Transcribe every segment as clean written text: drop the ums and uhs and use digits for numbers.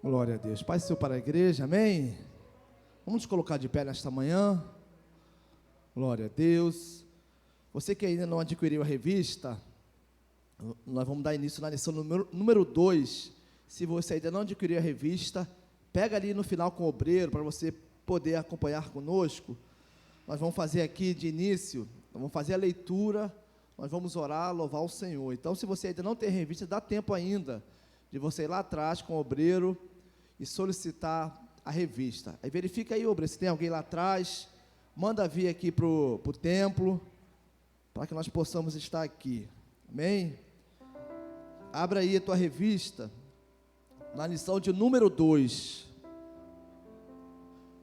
Glória a Deus. Pai, Senhor, para a igreja, amém? Vamos nos colocar de pé nesta manhã. Glória a Deus. Você que ainda não adquiriu a revista, nós vamos dar início na lição número 2. Se você ainda não adquiriu a revista, pega ali no final com o obreiro, para você poder acompanhar conosco. Nós vamos fazer aqui de início, vamos fazer a leitura, nós vamos orar, louvar o Senhor. Então, se você ainda não tem revista, dá tempo ainda de você ir lá atrás com o obreiro e solicitar a revista. Aí verifica aí, obreiro, se tem alguém lá atrás, manda vir aqui para o templo, para que nós possamos estar aqui, amém? Abra aí a tua revista, na lição de número 2,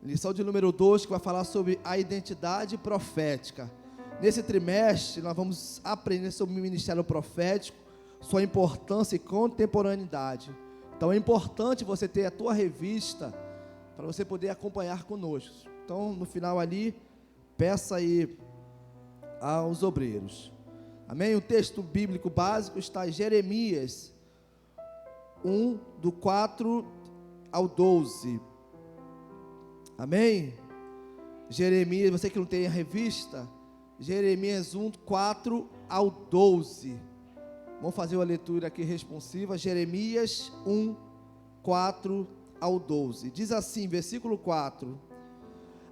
lição de número 2, que vai falar sobre a identidade profética. Nesse trimestre, nós vamos aprender sobre o ministério profético, sua importância e contemporaneidade. Então é importante você ter a tua revista, para você poder acompanhar conosco. Então, no final ali, peça aí aos obreiros, amém? O texto bíblico básico está em Jeremias 1, do 4 ao 12, amém? Jeremias, você que não tem a revista, Jeremias 1, 4 ao 12, vamos fazer uma leitura aqui responsiva. Jeremias 1, 4 ao 12, diz assim, versículo 4: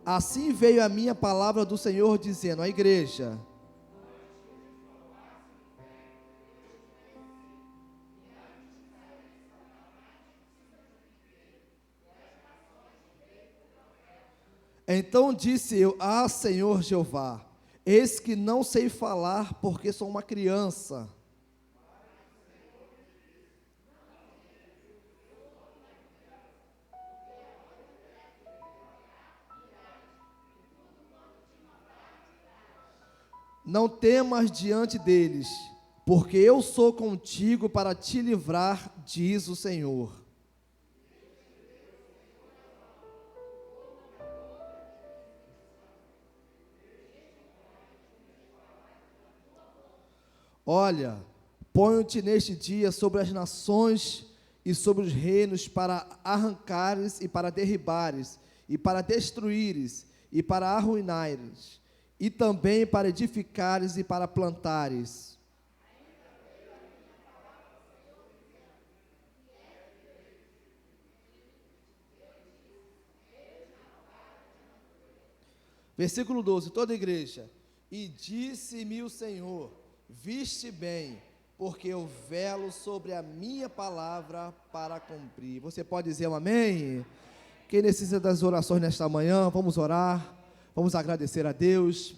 assim veio a minha palavra do Senhor dizendo à igreja: então disse eu: ah, Senhor Jeová, eis que não sei falar, porque sou uma criança. Não temas diante deles, porque eu sou contigo para te livrar, diz o Senhor. Olha, ponho-te neste dia sobre as nações e sobre os reinos, para arrancares e para derribares, e para destruíres e para arruinares, e também para edificares e para plantares. Versículo 12, toda a igreja: e disse-me o Senhor: viste bem, porque eu velo sobre a minha palavra para cumprir. Você pode dizer um amém? Quem necessita das orações nesta manhã, vamos orar. Vamos agradecer a Deus.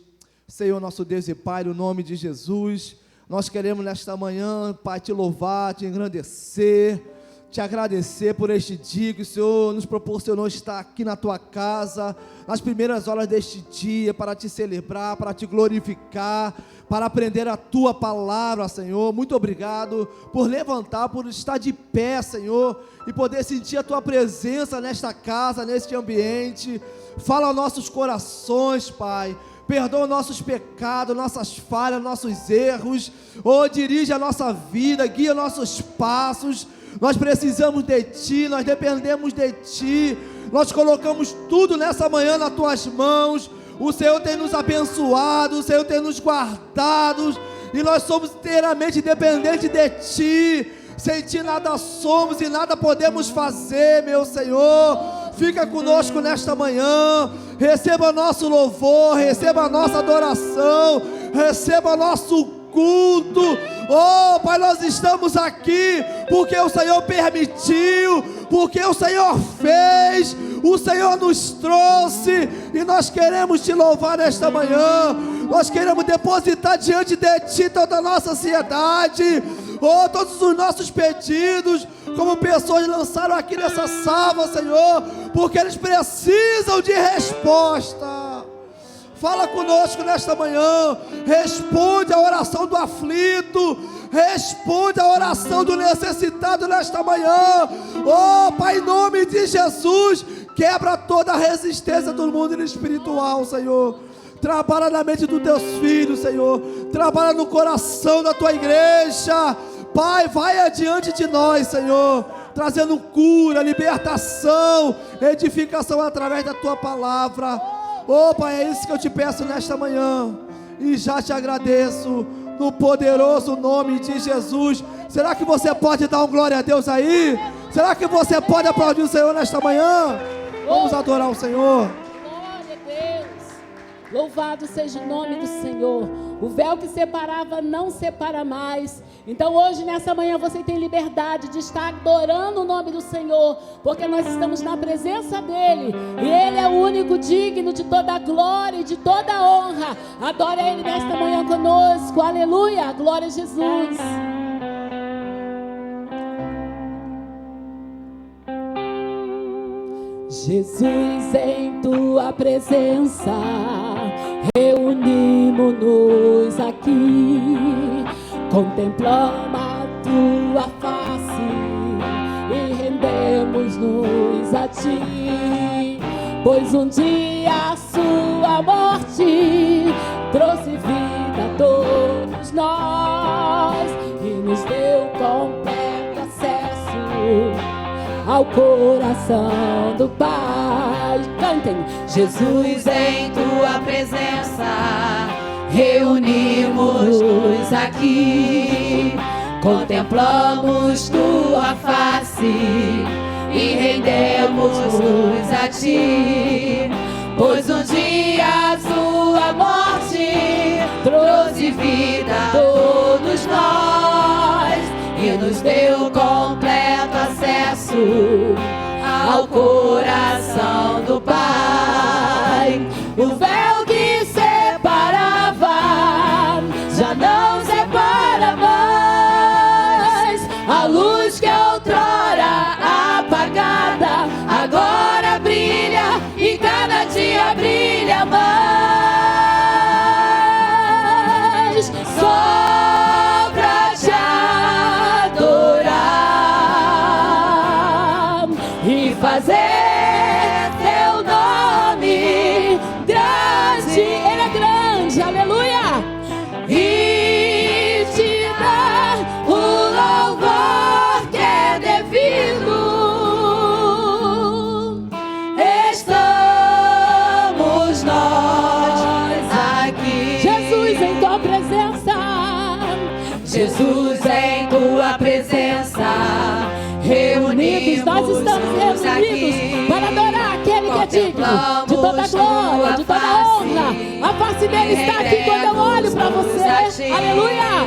Senhor, nosso Deus e Pai, no nome de Jesus, nós queremos nesta manhã, Pai, te louvar, te engrandecer, te agradecer por este dia que o Senhor nos proporcionou estar aqui na tua casa, nas primeiras horas deste dia, para te celebrar, para te glorificar, para aprender a tua palavra, Senhor. Muito obrigado por levantar, por estar de pé, Senhor, e poder sentir a tua presença nesta casa, neste ambiente. Fala aos nossos corações, Pai. Perdoa nossos pecados, nossas falhas, nossos erros. Dirige a nossa vida, guia nossos passos. Nós precisamos de Ti, nós dependemos de Ti. Nós colocamos tudo nessa manhã nas Tuas mãos. O Senhor tem nos abençoado, o Senhor tem nos guardado, e nós somos inteiramente dependentes de Ti. Sem Ti nada somos e nada podemos fazer, meu Senhor. Fica conosco nesta manhã, receba nosso louvor, receba a nossa adoração, receba nosso culto. Oh, Pai, nós estamos aqui porque o Senhor permitiu, porque o Senhor fez, o Senhor nos trouxe, e nós queremos te louvar nesta manhã. Nós queremos depositar diante de Ti toda a nossa ansiedade, todos os nossos pedidos, como pessoas lançaram aqui nessa salva, Senhor, porque eles precisam de resposta. Fala conosco nesta manhã, responde a oração do aflito, responde a oração do necessitado nesta manhã. Oh, Pai, em nome de Jesus, quebra toda a resistência do mundo espiritual, Senhor. Trabalha na mente dos teus filhos, Senhor. Trabalha no coração da tua igreja. Pai, vai adiante de nós, Senhor. trazendo cura, libertação, edificação através da tua palavra. Oh Pai, é isso que eu te peço nesta manhã, e já te agradeço, no poderoso nome de Jesus. Será que você pode dar um glória a Deus aí? Será que você pode aplaudir o Senhor nesta manhã? Vamos adorar o Senhor. Glória a Deus. Louvado seja o nome do Senhor. O véu que separava não separa mais. Então hoje, nessa manhã, você tem liberdade de estar adorando o nome do Senhor, porque nós estamos na presença dEle, e Ele é o único digno de toda a glória e de toda a honra. Adore Ele nesta manhã conosco. Aleluia, glória a Jesus. Jesus, em tua presença reunimos-nos aqui, contemplamos a tua face e rendemos-nos a ti, pois um dia a sua morte trouxe vida a todos nós e nos deu completo acesso ao coração do Pai. Cantem. Jesus, em tua presença reunimos-nos aqui, contemplamos tua face e rendemos-nos a ti, pois um dia a sua morte trouxe vida a todos nós e nos deu completo acesso ao coração do Pai. O véu que separava já não separa mais. A luz que outrora apagada agora brilha e cada dia brilha mais. Só pra te adorar e fazer teu nome grande. Ele é grande, aleluia. E te dar o louvor que é devido. Estamos nós aqui. Jesus, em tua presença. Jesus, em tua presença Reunidos, nós estamos reunidos para adorar aquele que é digno de toda a glória, de toda a honra. A face dele está aqui quando eu olho para você. Aleluia!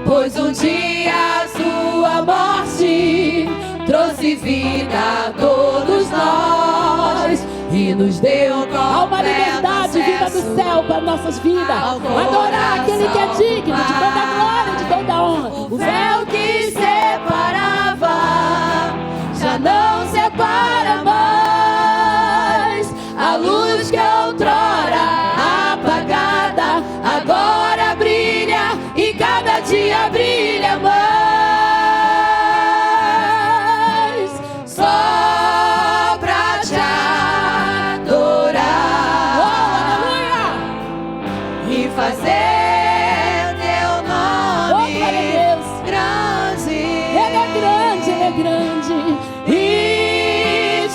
Pois um dia a sua morte trouxe vida a todos nós e nos deu há uma liberdade vinda do céu para nossas vidas. Adorar aquele que é digno de toda a glória, de toda a honra. O véu que separava já não separa mais. A luz que outrora apagada agora brilha e cada dia brilha mais. Só pra te adorar, Oh, aleluia! e fazer teu Oh, nome glória a Deus! grande. Ele é grande, ele é grande. E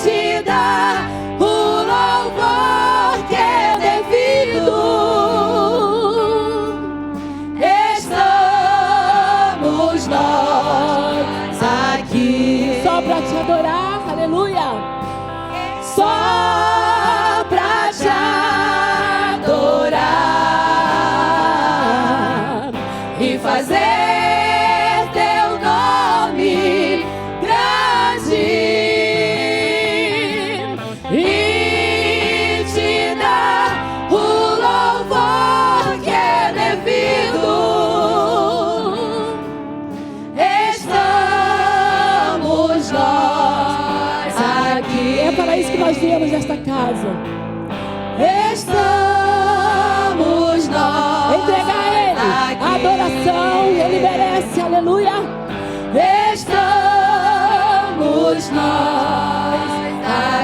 te dar o louvor que é devido. Estamos nós aqui Só para te adorar, aleluia! só pra te adorar e fazer teu nome grande e te dar o louvor que é devido. Estamos nós aqui. É para isso que nós viemos nesta casa. Estamos nós Entregar a Ele aqui. a adoração, Ele merece, aleluia. Estamos nós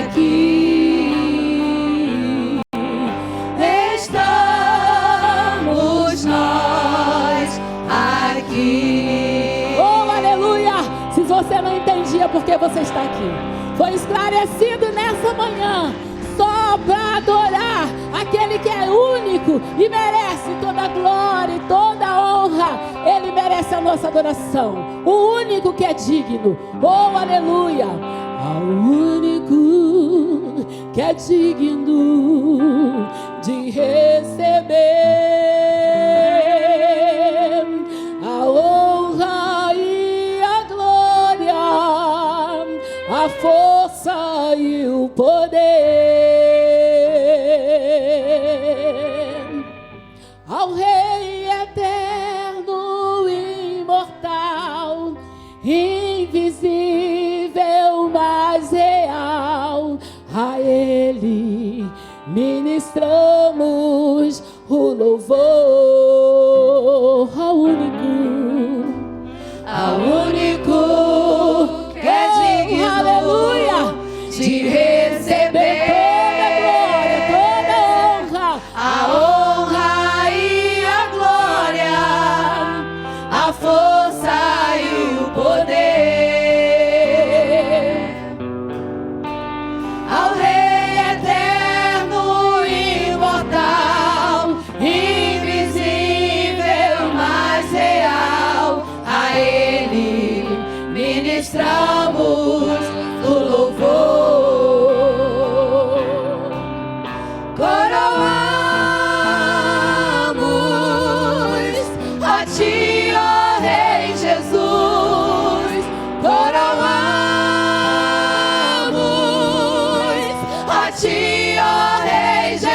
aqui. Estamos nós aqui. Oh, aleluia. Se você não entendia dia porque você está aqui. Foi esclarecido nessa manhã só para adorar aquele que é único e merece toda a glória e toda a honra. Ele merece a nossa adoração. O único que é digno. Oh, aleluia! Ao único que é digno de receber a honra e a glória, a força e o poder. Ao Rei eterno, imortal, invisível, mas real, a Ele ministramos o louvor. Ao único que é digno, aleluia, de receber toda glória, toda honra, a honra e a glória, a força e o poder. Ao Rei eterno, imortal, invisível, mas real, a Ele ministramos o louvor. Coroamos a Ti, ó Rei Jesus. Coroamos a Ti, ó Rei Jesus.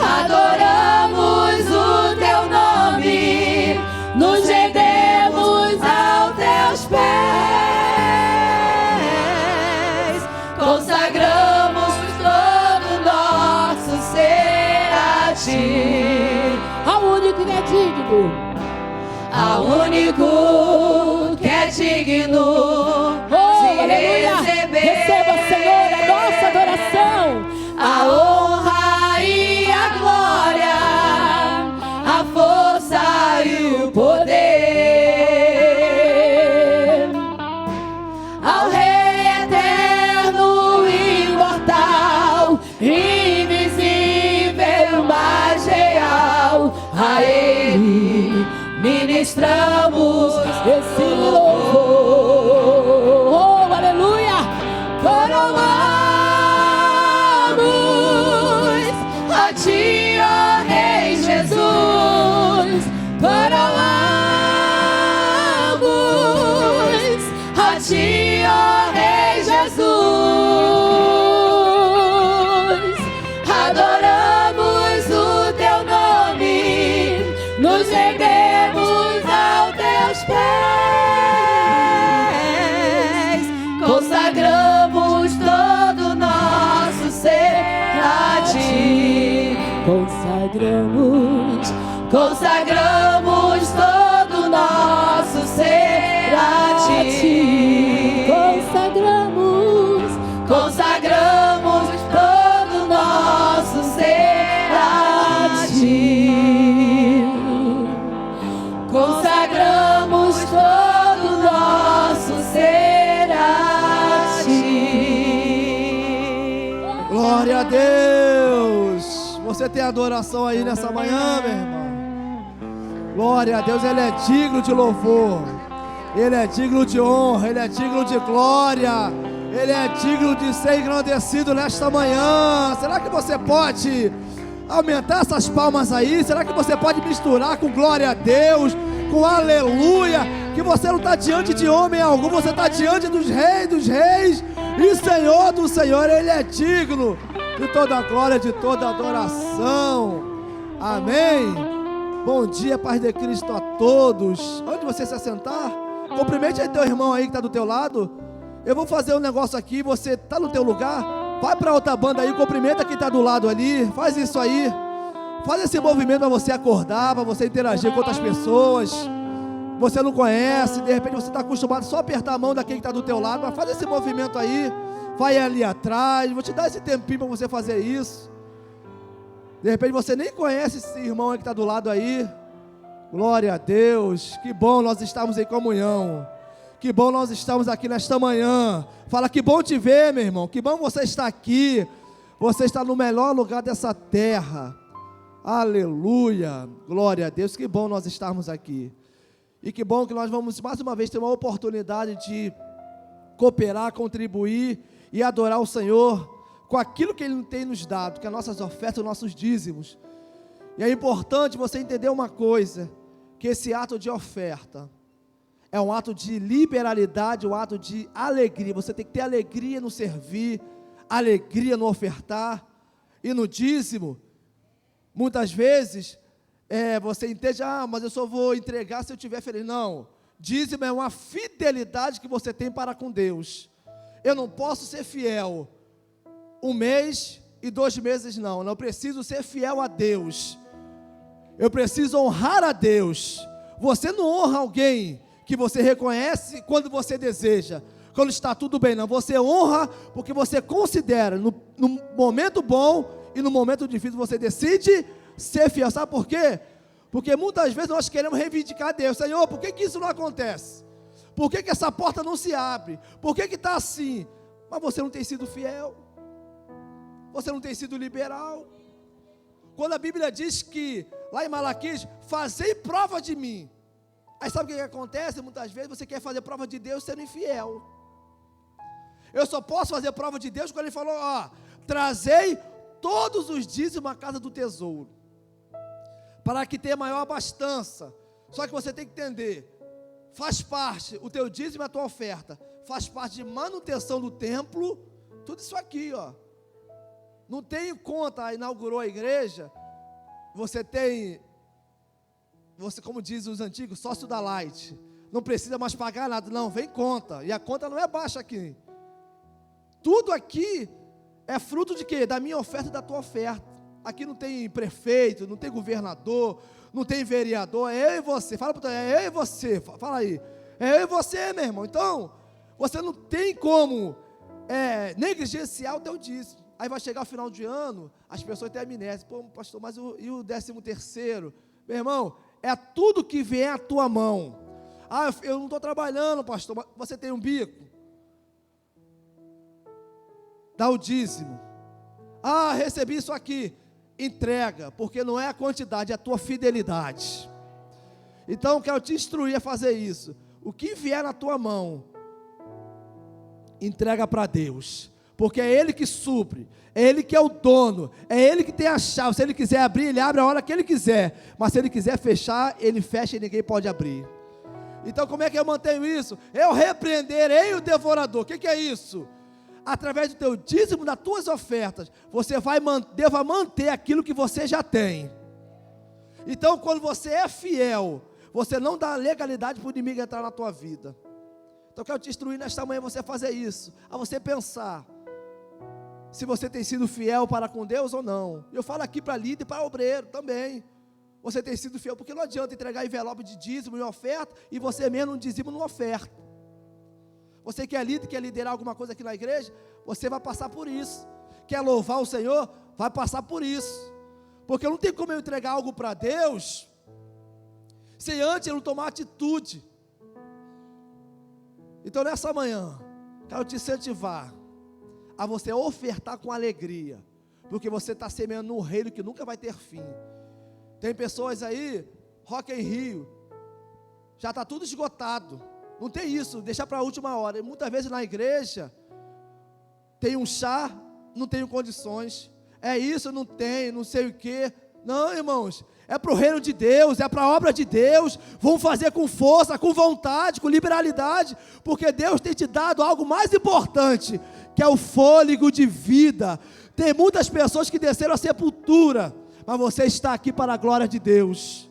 Adoramos o Teu nome, nos rendemos aos Teus pés, consagramos todo o nosso ser a Ti. Ao único que é digno, ao único que é digno, oh, aleluia, receba, Senhor, a nossa adoração, a honra e a glória, a força e o poder. Ao Rei eterno, imortal, invisível, mas real, a Ele ministramos esse louvor. Oh, aleluia! Coroamos a Ti, ó Rei Jesus. Coroamos a Ti, ó Rei Jesus. Adoramos o Teu nome, nos rendemos aos Teus pés, consagramos todo o nosso ser a Ti. Consagramos todo o nosso ser a Ti. Consagramos todo o nosso ser a Ti. Consagramos todo o nosso ser a Ti. Glória a Deus. Você tem adoração aí nessa manhã, meu irmão? Glória a Deus, Ele é digno de louvor, Ele é digno de honra, Ele é digno de glória, Ele é digno de ser engrandecido nesta manhã. Será que você pode aumentar essas palmas aí? Será que você pode misturar com glória a Deus, com aleluia? Que você não está diante de homem algum, você está diante dos reis e Senhor do Senhor. Ele é digno de toda a glória, de toda a adoração. Amém. Bom dia, paz de Cristo a todos. Onde você se assentar, cumprimente aí teu irmão aí que está do teu lado. Eu vou fazer um negócio aqui, você está no teu lugar, vai para outra banda aí, cumprimenta quem está do lado ali, faz isso aí. Faz esse movimento para você acordar, para você interagir com outras pessoas. Você não conhece, de repente você está acostumado só a apertar a mão daquele que está do teu lado, mas faz esse movimento aí, vai ali atrás, vou te dar esse tempinho para você fazer isso. De repente você nem conhece esse irmão aí que está do lado aí, Glória a Deus. Que bom nós estamos em comunhão. Que bom nós estamos aqui nesta manhã. Fala, que bom te ver, meu irmão. Que bom você estar aqui. Você está no melhor lugar dessa terra. Aleluia. Glória a Deus. Que bom nós estarmos aqui. E que bom que nós vamos mais uma vez ter uma oportunidade de cooperar, contribuir e adorar o Senhor com aquilo que Ele tem nos dado, que é as nossas ofertas, os nossos dízimos. E é importante você entender uma coisa, que esse ato de oferta é um ato de liberalidade, um ato de alegria. Você tem que ter alegria no servir, alegria no ofertar e no dízimo. Muitas vezes você entende, mas eu só vou entregar se eu estiver feliz. Não, dízimo é uma fidelidade que você tem para com Deus. Eu não posso ser fiel 1 mês e 2 meses, não. Eu preciso ser fiel a Deus. Eu preciso honrar a Deus. Você não honra alguém que você reconhece quando você deseja, quando está tudo bem, não. Você honra porque você considera no momento bom e no momento difícil você decide ser fiel. Sabe por quê? Porque muitas vezes nós queremos reivindicar a Deus. Senhor, por que isso não acontece? Por que essa porta não se abre? Por que está assim? Mas você não tem sido fiel. Você não tem sido liberal. Quando a Bíblia diz que, lá em Malaquias, fazei prova de mim. Aí sabe o que acontece? Muitas vezes você quer fazer prova de Deus sendo infiel. Eu só posso fazer prova de Deus quando Ele falou, trazei todos os dízimos à casa do tesouro, para que tenha maior abastança. Só que você tem que entender, faz parte, o teu dízimo e a tua oferta, faz parte de manutenção do templo, tudo isso aqui, Não tem conta, inaugurou a igreja, você, como diz os antigos, sócio da Light, não precisa mais pagar nada, não, vem conta, e a conta não é baixa aqui. Tudo aqui é fruto de quê? Da minha oferta e da tua oferta. Aqui não tem prefeito, não tem governador, não tem vereador, é eu e você. Fala para é eu e você, fala aí. É eu e você, meu irmão. Então, você não tem como negligenciar o teu dízimo. Aí vai chegar o final de ano, as pessoas têm amnésia. Pô, pastor, mas e o 13º? Meu irmão, é tudo que vier à tua mão. Eu não estou trabalhando, pastor, mas você tem um bico? Dá o dízimo. Recebi isso aqui. Entrega, porque não é a quantidade, é a tua fidelidade. Então, quero te instruir a fazer isso. O que vier na tua mão, entrega para Deus. Porque é Ele que supre, é Ele que é o dono, é Ele que tem a chave. Se Ele quiser abrir, Ele abre a hora que Ele quiser. Mas se Ele quiser fechar, Ele fecha e ninguém pode abrir. Então como é que eu mantenho isso? Eu repreenderei o devorador. O que é isso? Através do teu dízimo, das tuas ofertas, você vai manter aquilo que você já tem. Então quando você é fiel, você não dá legalidade para o inimigo entrar na tua vida. Então eu quero te instruir nesta manhã você fazer isso, a você pensar se você tem sido fiel para com Deus ou não. Eu falo aqui para líder e para obreiro também. Você tem sido fiel, porque não adianta entregar envelope de dízimo e oferta e você mesmo não dizimo não oferta. Você que é líder, quer liderar alguma coisa aqui na igreja, você vai passar por isso. Quer louvar o Senhor, vai passar por isso. Porque não tem como eu entregar algo para Deus se antes eu não tomar atitude. Então nessa manhã, quero te incentivar a você ofertar com alegria, porque você está semeando num reino que nunca vai ter fim. Tem pessoas aí, Rock in Rio, já está tudo esgotado, não tem isso, deixar para a última hora. E muitas vezes na igreja, tem um chá, não tenho condições, é isso, não tem, não sei o que. Não, irmãos, é para o reino de Deus, é para a obra de Deus. Vamos fazer com força, com vontade, com liberalidade, porque Deus tem te dado algo mais importante, que é o fôlego de vida. Tem muitas pessoas que desceram à sepultura, mas você está aqui para a glória de Deus.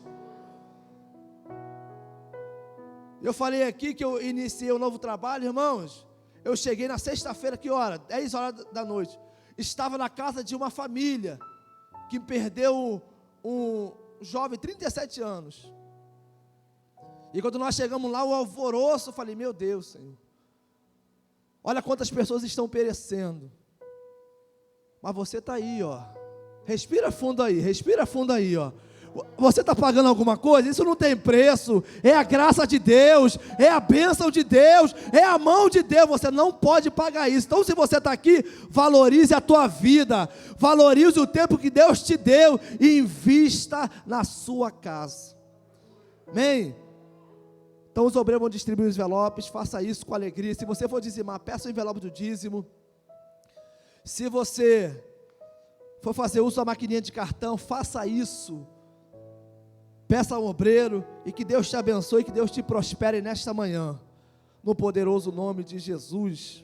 Eu falei aqui que eu iniciei um novo trabalho, irmãos. Eu cheguei na sexta-feira, que hora? 10 horas da noite. Estava na casa de uma família que perdeu um jovem, 37 anos. E quando nós chegamos lá, o alvoroço, eu falei, meu Deus, Senhor, olha quantas pessoas estão perecendo. Mas você está aí, respira fundo aí, Você está pagando alguma coisa? Isso não tem preço. É a graça de Deus, é a bênção de Deus, é a mão de Deus. Você não pode pagar isso. Então, se você está aqui, valorize a tua vida, valorize o tempo que Deus te deu e invista na sua casa. Amém? Então, os obreiros vão distribuir os envelopes. Faça isso com alegria. Se você for dizimar, peça o envelope do dízimo. Se você for fazer uso da maquininha de cartão, faça isso. Peça ao obreiro e que Deus te abençoe, que Deus te prospere nesta manhã, no poderoso nome de Jesus.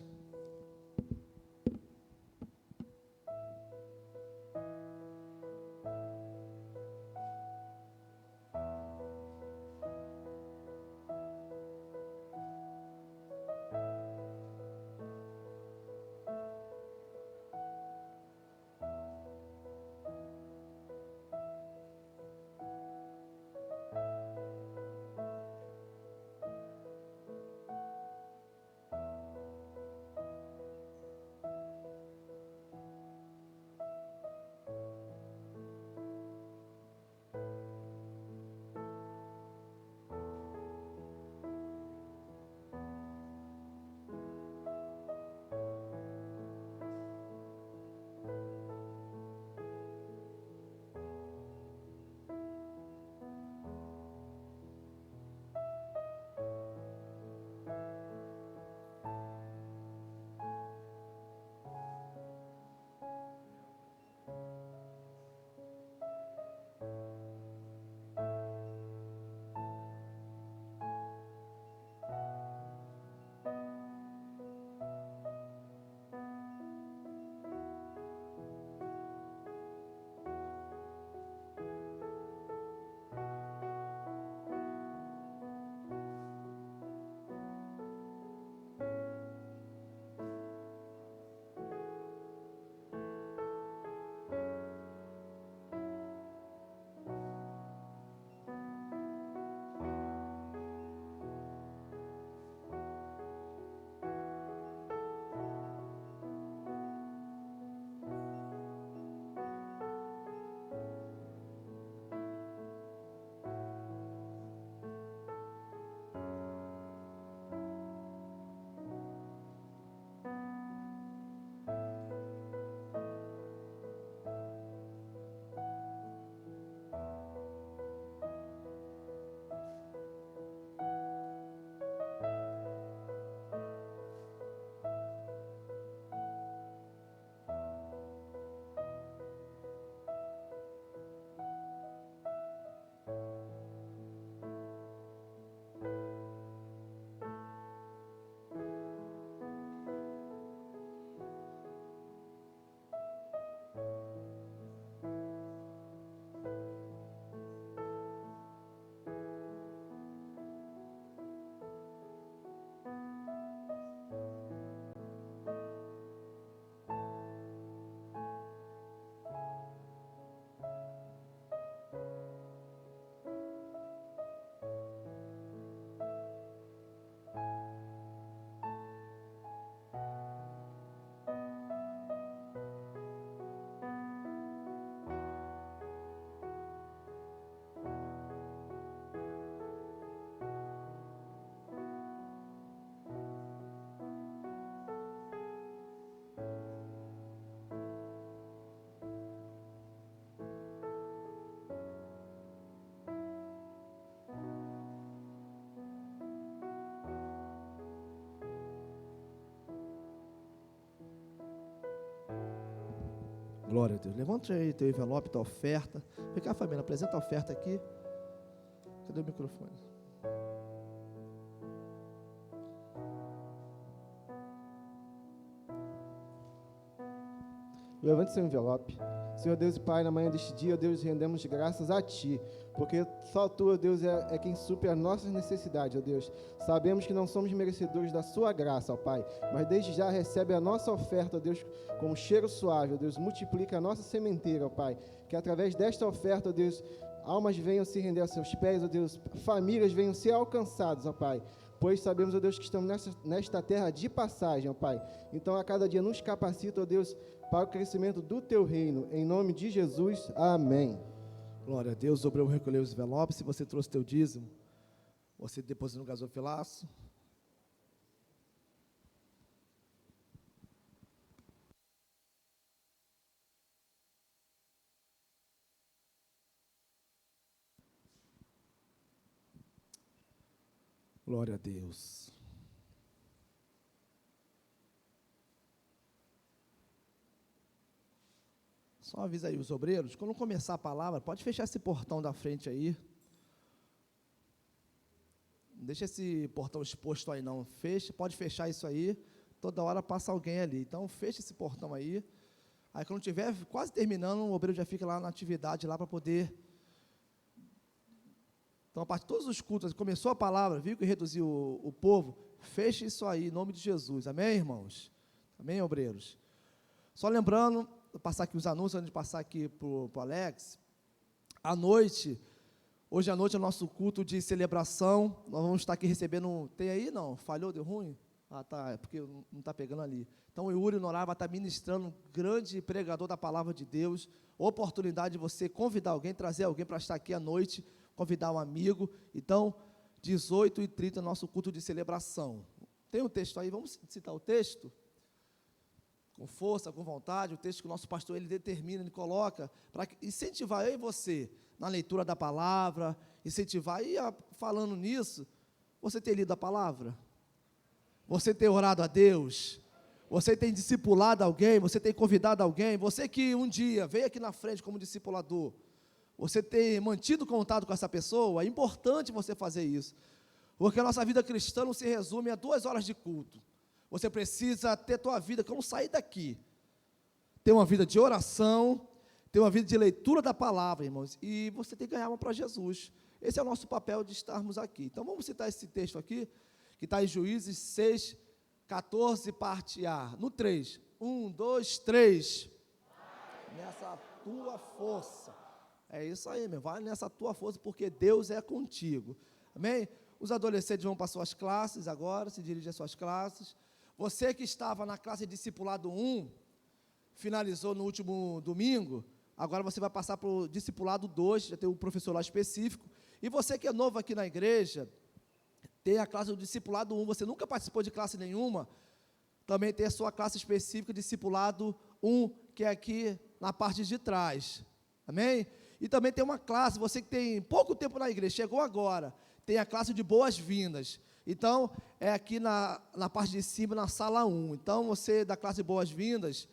Glória a Deus. Levante aí teu envelope, tua oferta. Vem cá, família, apresenta a oferta aqui. Cadê o microfone? Levante seu envelope. Senhor Deus e Pai, na manhã deste dia, Deus, rendemos graças a Ti, porque só Tu, Deus, é quem supre as nossas necessidades, ó Deus. Sabemos que não somos merecedores da Sua graça, ó Pai, mas desde já recebe a nossa oferta, ó Deus, como cheiro suave, ó Deus. Multiplica a nossa sementeira, ó Pai, que através desta oferta, ó Deus, almas venham se render aos Seus pés, ó Deus, famílias venham ser alcançadas, ó Pai. Pois sabemos, ó Deus, que estamos nesta terra de passagem, ó Pai. Então, a cada dia nos capacita, ó Deus, para o crescimento do Teu reino. Em nome de Jesus, amém. Glória a Deus. O obreiro recolheu os envelopes. Se você trouxe teu dízimo, você deposita no gasofilaço. Glória a Deus. Só avisa aí os obreiros, quando começar a palavra, pode fechar esse portão da frente aí. Não deixa esse portão exposto aí não. Fecha, pode fechar isso aí. Toda hora passa alguém ali. Então fecha esse portão aí. Aí quando tiver quase terminando, o obreiro já fica lá na atividade lá para poder. Então, a partir de todos os cultos, começou a palavra, viu que reduziu o povo, feche isso aí, em nome de Jesus. Amém, irmãos? Amém, obreiros? Só lembrando, vou passar aqui os anúncios, antes de passar aqui para o Alex. Hoje à noite é o nosso culto de celebração. Nós vamos estar aqui recebendo. Tem aí? Não? Falhou? Deu ruim? Ah, tá. É porque não está pegando ali. Então, o Yuri Norá vai estar ministrando, um grande pregador da palavra de Deus. Oportunidade de você convidar alguém, trazer alguém para estar aqui à noite, convidar um amigo. Então, 18h30, nosso culto de celebração. Tem um texto aí, vamos citar o texto? Com força, com vontade, o texto que o nosso pastor, ele determina, ele coloca, para incentivar eu e você, na leitura da palavra, incentivar, e falando nisso, você tem lido a palavra? Você tem orado a Deus? Você tem discipulado alguém? Você tem convidado alguém? Você que um dia veio aqui na frente como discipulador, você ter mantido contato com essa pessoa, é importante você fazer isso, porque a nossa vida cristã não se resume a 2 horas de culto. Você precisa ter tua vida, como sair daqui, ter uma vida de oração, ter uma vida de leitura da palavra, irmãos, e você tem que ganhar uma para Jesus. Esse é o nosso papel de estarmos aqui. Então vamos citar esse texto aqui, que está em Juízes 6:14, parte A, no 3, 1, 2, 3, nessa tua força. É isso aí, meu. Vai nessa tua força, porque Deus é contigo. Amém? Os adolescentes vão para suas classes agora, se dirigem às suas classes. Você que estava na classe de discipulado 1, finalizou no último domingo, agora você vai passar para o discipulado 2, já tem um professor lá específico. E você que é novo aqui na igreja, tem a classe do discipulado 1, você nunca participou de classe nenhuma, também tem a sua classe específica, discipulado 1, que é aqui na parte de trás. Amém? E também tem uma classe, você que tem pouco tempo na igreja, chegou agora, tem a classe de boas-vindas. Então, é aqui na parte de cima, na sala 1. Então, você da classe de boas-vindas,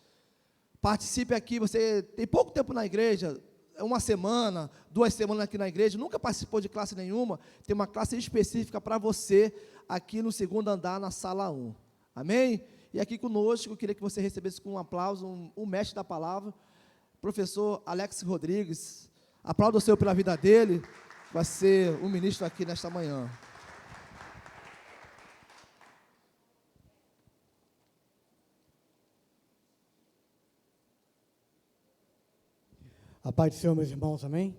participe aqui, você tem pouco tempo na igreja, 1 semana, 2 semanas aqui na igreja, nunca participou de classe nenhuma, tem uma classe específica para você, aqui no 2º andar, na sala 1. Amém? E aqui conosco, eu queria que você recebesse com um aplauso, um mestre da palavra, professor Alex Rodrigues. Aplauda o Senhor pela vida dele, vai ser um ministro aqui nesta manhã. A paz do Senhor, meus irmãos, amém?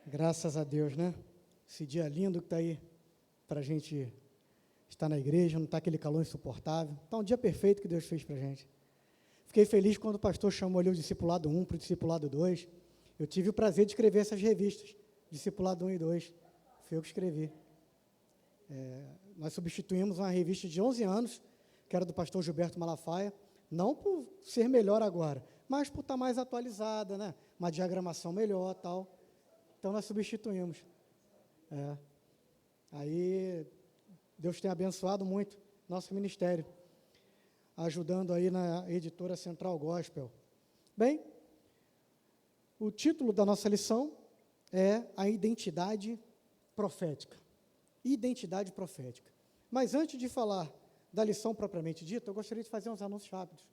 Graças a Deus, né? Esse dia lindo que está aí para a gente estar na igreja, não está aquele calor insuportável. Está um dia perfeito que Deus fez para a gente. Fiquei feliz quando o pastor chamou ali o discipulado 1 para o discipulado 2. Eu tive o prazer de escrever essas revistas, discipulado 1 e 2. Foi eu que escrevi. Nós substituímos uma revista de 11 anos, que era do pastor Gilberto Malafaia, não por ser melhor agora, mas por estar mais atualizada, né? Uma diagramação melhor, tal. Então, nós substituímos. Aí, Deus tem abençoado muito nosso ministério, ajudando aí na editora Central Gospel. Bem, o título da nossa lição é a identidade profética. Identidade profética. Mas antes de falar da lição propriamente dita, eu gostaria de fazer uns anúncios rápidos.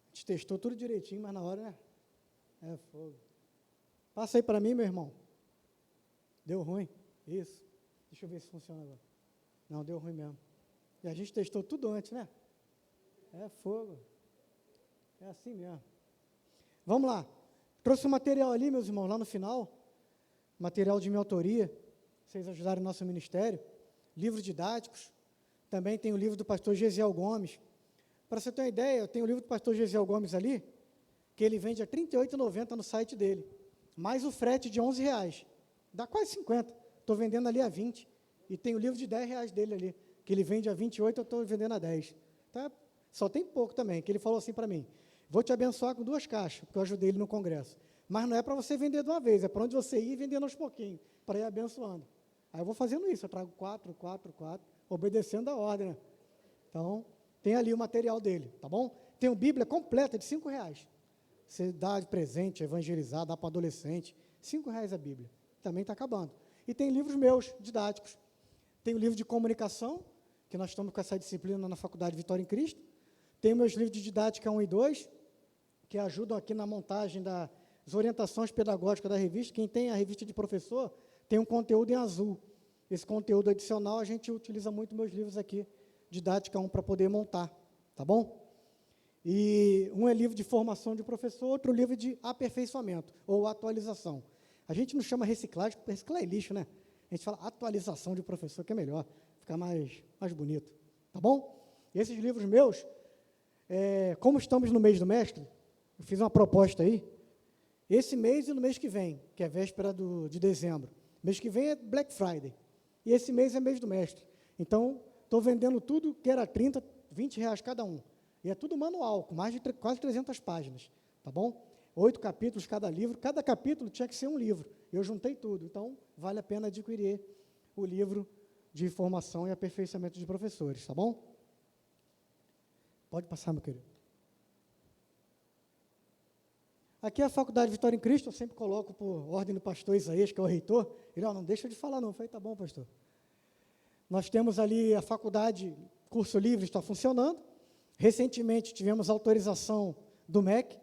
A gente testou tudo direitinho, mas na hora, né? É fogo. Passa aí para mim, meu irmão. Deu ruim? Isso. Deixa eu ver se funciona agora. Não, deu ruim mesmo. E a gente testou tudo antes, né? É fogo. É assim mesmo. Vamos lá. Trouxe um material ali, meus irmãos, lá no final. Material de minha autoria. Vocês ajudaram o nosso ministério. Livros didáticos. Também tem o livro do pastor Gesiel Gomes. Para você ter uma ideia, eu tenho o livro do pastor Gesiel Gomes ali, que ele vende a R$ 38,90 no site dele, mais o frete de R$ 11. Dá quase 50. Estou vendendo ali a 20. E tem o livro de R$ 10 dele ali, que ele vende a 28, eu estou vendendo a 10. Tá? Só tem pouco também, que ele falou assim para mim, vou te abençoar com 2 caixas, porque eu ajudei ele no congresso. Mas não é para você vender de uma vez, é para onde você ir vendendo aos pouquinhos, para ir abençoando. Aí eu vou fazendo isso, eu trago 4, obedecendo a ordem, né? Então, tem ali o material dele, tá bom? Tem uma Bíblia completa de R$ 5. Você dá de presente, evangelizar, dá para adolescente, R$ 5 a Bíblia. Também está acabando. E tem livros meus, didáticos. Tem o livro de comunicação, que nós estamos com essa disciplina na Faculdade Vitória em Cristo. Tem meus livros de didática 1 e 2, que ajudam aqui na montagem das orientações pedagógicas da revista. Quem tem a revista de professor, tem um conteúdo em azul. Esse conteúdo adicional, a gente utiliza muito meus livros aqui, didática 1, para poder montar, tá bom? E um é livro de formação de professor, outro livro de aperfeiçoamento, ou atualização. A gente não chama reciclagem, porque reciclar é lixo, né? A gente fala atualização de professor, que é melhor, fica mais bonito, tá bom? E esses livros meus, como estamos no mês do mestre, eu fiz uma proposta aí, esse mês e no mês que vem, que é véspera de dezembro. Mês que vem é Black Friday, e esse mês é mês do mestre. Então, estou vendendo tudo que era 30, R$20 cada um. E é tudo manual, com mais de quase 300 páginas, tá bom? 8 capítulos cada livro, cada capítulo tinha que ser um livro. Eu juntei tudo, então vale a pena adquirir o livro de formação e aperfeiçoamento de professores, tá bom? Pode passar, meu querido. Aqui é a Faculdade Vitória em Cristo, eu sempre coloco por ordem do pastor Isaías, que é o reitor. Ele, não deixa de falar não. Eu falei, tá bom, pastor. Nós temos ali a faculdade, curso livre, está funcionando. Recentemente tivemos autorização do MEC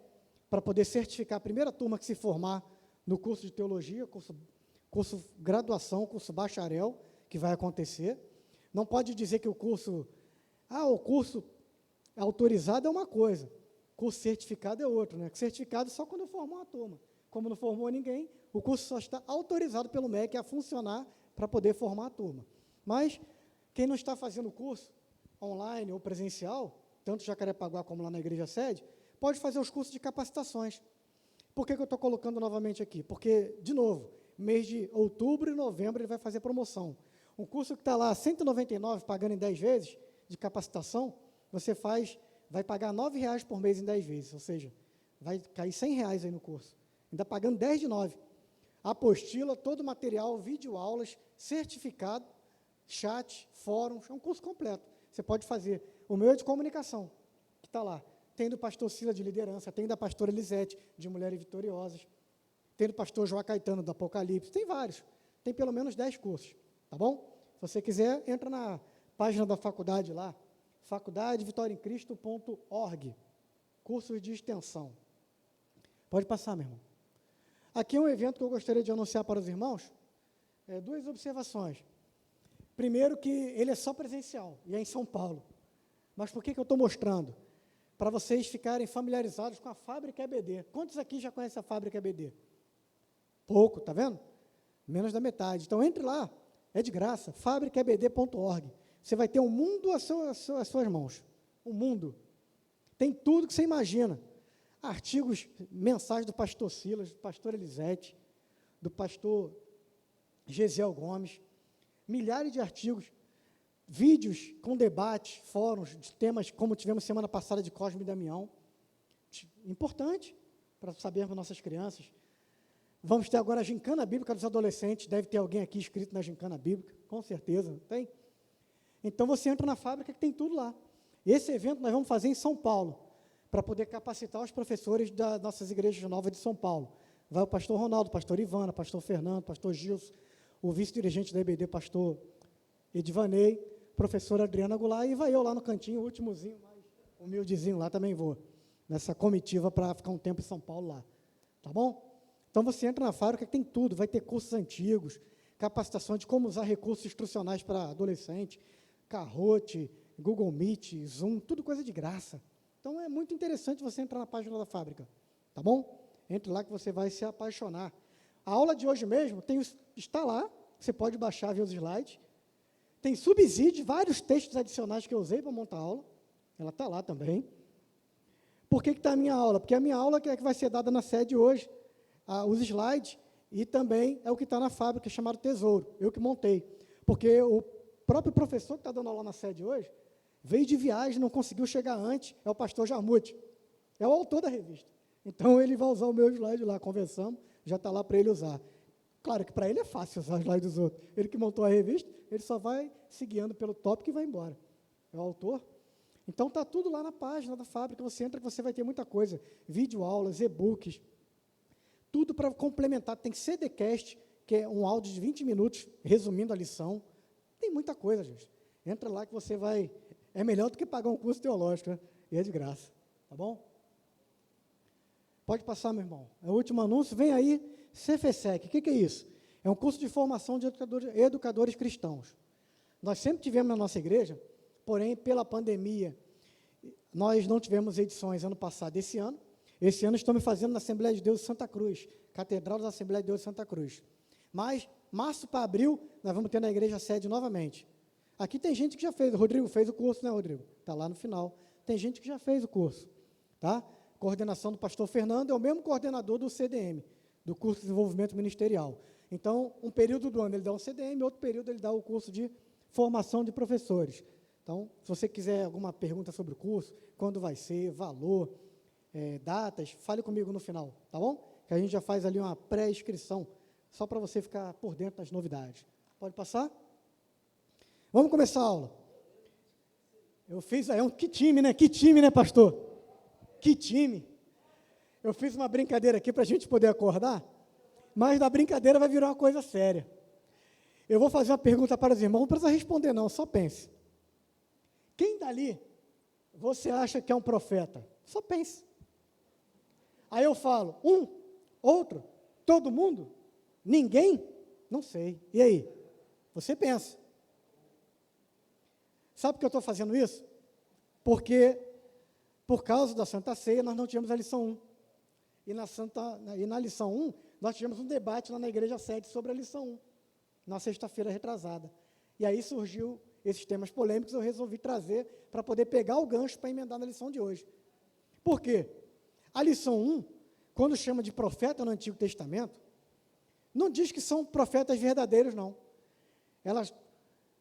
para poder certificar a primeira turma que se formar no curso de teologia, curso graduação, curso bacharel, que vai acontecer. Não pode dizer que o curso autorizado é uma coisa, curso certificado é outro, né? Certificado só quando formou uma turma. Como não formou ninguém, o curso só está autorizado pelo MEC a funcionar para poder formar a turma. Mas quem não está fazendo o curso online ou presencial, tanto Jacarepaguá como lá na igreja sede, pode fazer os cursos de capacitações. Por que eu estou colocando novamente aqui? Porque, de novo, mês de outubro e novembro ele vai fazer promoção. Um curso que está lá, R$ 199, pagando em 10 vezes, de capacitação, você vai pagar R$ 9 por mês em 10 vezes, ou seja, vai cair R$ 100 aí no curso, ainda pagando 10 de 9. Apostila, todo o material, videoaulas, certificado, chat, fóruns, é um curso completo. Você pode fazer. O meu é de comunicação, que está lá. Tem do pastor Sila, de liderança, tem da pastora Elisete, de Mulheres Vitoriosas, tem do pastor João Caetano, do Apocalipse, tem vários. Tem pelo menos 10 cursos, tá bom? Se você quiser, entra na página da faculdade lá, faculdadevitoriaemcristo.org, cursos de extensão. Pode passar, meu irmão. Aqui é um evento que eu gostaria de anunciar para os irmãos, 2 observações. Primeiro, que ele é só presencial, e é em São Paulo. Mas por que eu estou mostrando? Para vocês ficarem familiarizados com a Fábrica EBD. Quantos aqui já conhecem a Fábrica EBD? Pouco, tá vendo? Menos da metade. Então, entre lá, é de graça, fabricaebd.org. Você vai ter um mundo às suas mãos. Um mundo. Tem tudo que você imagina. Artigos, mensagens do pastor Silas, do pastor Elisete, do pastor Gesiel Gomes, milhares de artigos, vídeos com debate, fóruns, de temas como tivemos semana passada de Cosme e Damião. Importante para sabermos nossas crianças. Vamos ter agora a gincana bíblica dos adolescentes, deve ter alguém aqui inscrito na gincana bíblica, com certeza, tem? Então você entra na fábrica que tem tudo lá. Esse evento nós vamos fazer em São Paulo, para poder capacitar os professores das nossas igrejas novas de São Paulo. Vai o pastor Ronaldo, pastor Ivana, pastor Fernando, pastor Gilson, o vice-dirigente da EBD, pastor Edivanei, professora Adriana Goulart, e vai eu lá no cantinho, o últimozinho, mais humildezinho lá, também vou, nessa comitiva para ficar um tempo em São Paulo lá, tá bom? Então você entra na fábrica que tem tudo, vai ter cursos antigos, capacitação de como usar recursos instrucionais para adolescente, Kahoot, Google Meet, Zoom, tudo coisa de graça. Então é muito interessante você entrar na página da fábrica, tá bom? Entre lá que você vai se apaixonar. A aula de hoje mesmo está lá, você pode baixar, ver os slides. Tem subsídio, vários textos adicionais que eu usei para montar a aula. Ela está lá também. Por que está a minha aula? Porque a minha aula é que vai ser dada na sede hoje, os slides, e também é o que está na fábrica, chamado Tesouro, eu que montei. Porque o próprio professor que está dando aula na sede hoje, veio de viagem, não conseguiu chegar antes, é o pastor Jarmute, é o autor da revista. Então, ele vai usar o meu slide lá, conversamos, já está lá para ele usar. Claro que para ele é fácil usar o slide dos outros. Ele que montou a revista, ele só vai se guiando pelo tópico e vai embora. É o autor. Então, está tudo lá na página da fábrica, você entra que você vai ter muita coisa, videoaulas, e-books, tudo para complementar. Tem CDcast, que é um áudio de 20 minutos, resumindo a lição. Tem muita coisa, gente. Entra lá que você vai... É melhor do que pagar um curso teológico, né? E é de graça, tá bom? Pode passar, meu irmão. É o último anúncio. Vem aí, CFSEC. O que é isso? É um curso de formação de educadores cristãos. Nós sempre tivemos na nossa igreja, porém, pela pandemia, nós não tivemos edições ano passado e esse ano. Esse ano estamos fazendo na Assembleia de Deus de Santa Cruz, Catedral da Assembleia de Deus de Santa Cruz. Mas, março para abril, nós vamos ter na igreja sede novamente. Aqui tem gente que já fez. O Rodrigo fez o curso, né, Rodrigo? Está lá no final. Tem gente que já fez o curso, tá? Coordenação do pastor Fernando é o mesmo coordenador do CDM, do curso de desenvolvimento ministerial. Então, um período do ano ele dá um CDM, outro período ele dá o curso de formação de professores. Então, se você quiser alguma pergunta sobre o curso, quando vai ser, valor, datas, fale comigo no final, tá bom? Que a gente já faz ali uma pré-inscrição, só para você ficar por dentro das novidades. Pode passar? Vamos começar a aula. Eu fiz, que time, né, pastor? Que time! Eu fiz uma brincadeira aqui para a gente poder acordar, mas da brincadeira vai virar uma coisa séria. Eu vou fazer uma pergunta para os irmãos, não precisa responder não, só pense. Quem dali você acha que é um profeta? Só pense. Aí eu falo, outro, todo mundo? Ninguém? Não sei. E aí? Você pensa. Sabe por que eu estou fazendo isso? Porque, por causa da Santa Ceia, nós não tínhamos a lição 1. E na lição 1, nós tivemos um debate lá na igreja sede sobre a lição 1, na sexta-feira retrasada. E aí surgiu esses temas polêmicos, eu resolvi trazer para poder pegar o gancho para emendar na lição de hoje. Por quê? A lição 1, quando chama de profeta no Antigo Testamento, não diz que são profetas verdadeiros, não. Ela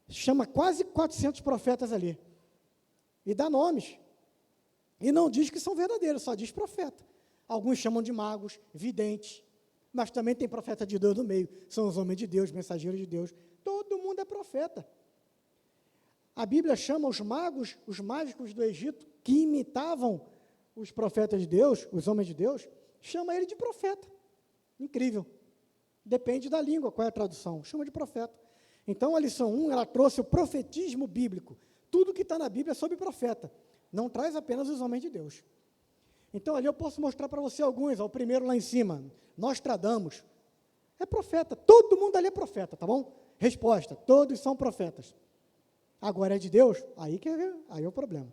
chama quase 400 profetas ali. E dá nomes. E não diz que são verdadeiros, só diz profeta. Alguns chamam de magos, videntes, mas também tem profeta de Deus no meio. São os homens de Deus, mensageiros de Deus. Todo mundo é profeta. A Bíblia chama os magos, os mágicos do Egito, que imitavam os profetas de Deus, os homens de Deus, chama ele de profeta. Incrível. Depende da língua, qual é a tradução. Chama de profeta. Então, a lição 1, ela trouxe o profetismo bíblico. Tudo que está na Bíblia é sobre profeta. Não traz apenas os homens de Deus. Então, ali eu posso mostrar para você alguns. O primeiro lá em cima, Nostradamus. É profeta. Todo mundo ali é profeta, tá bom? Resposta, todos são profetas. Agora é de Deus? Aí é o problema.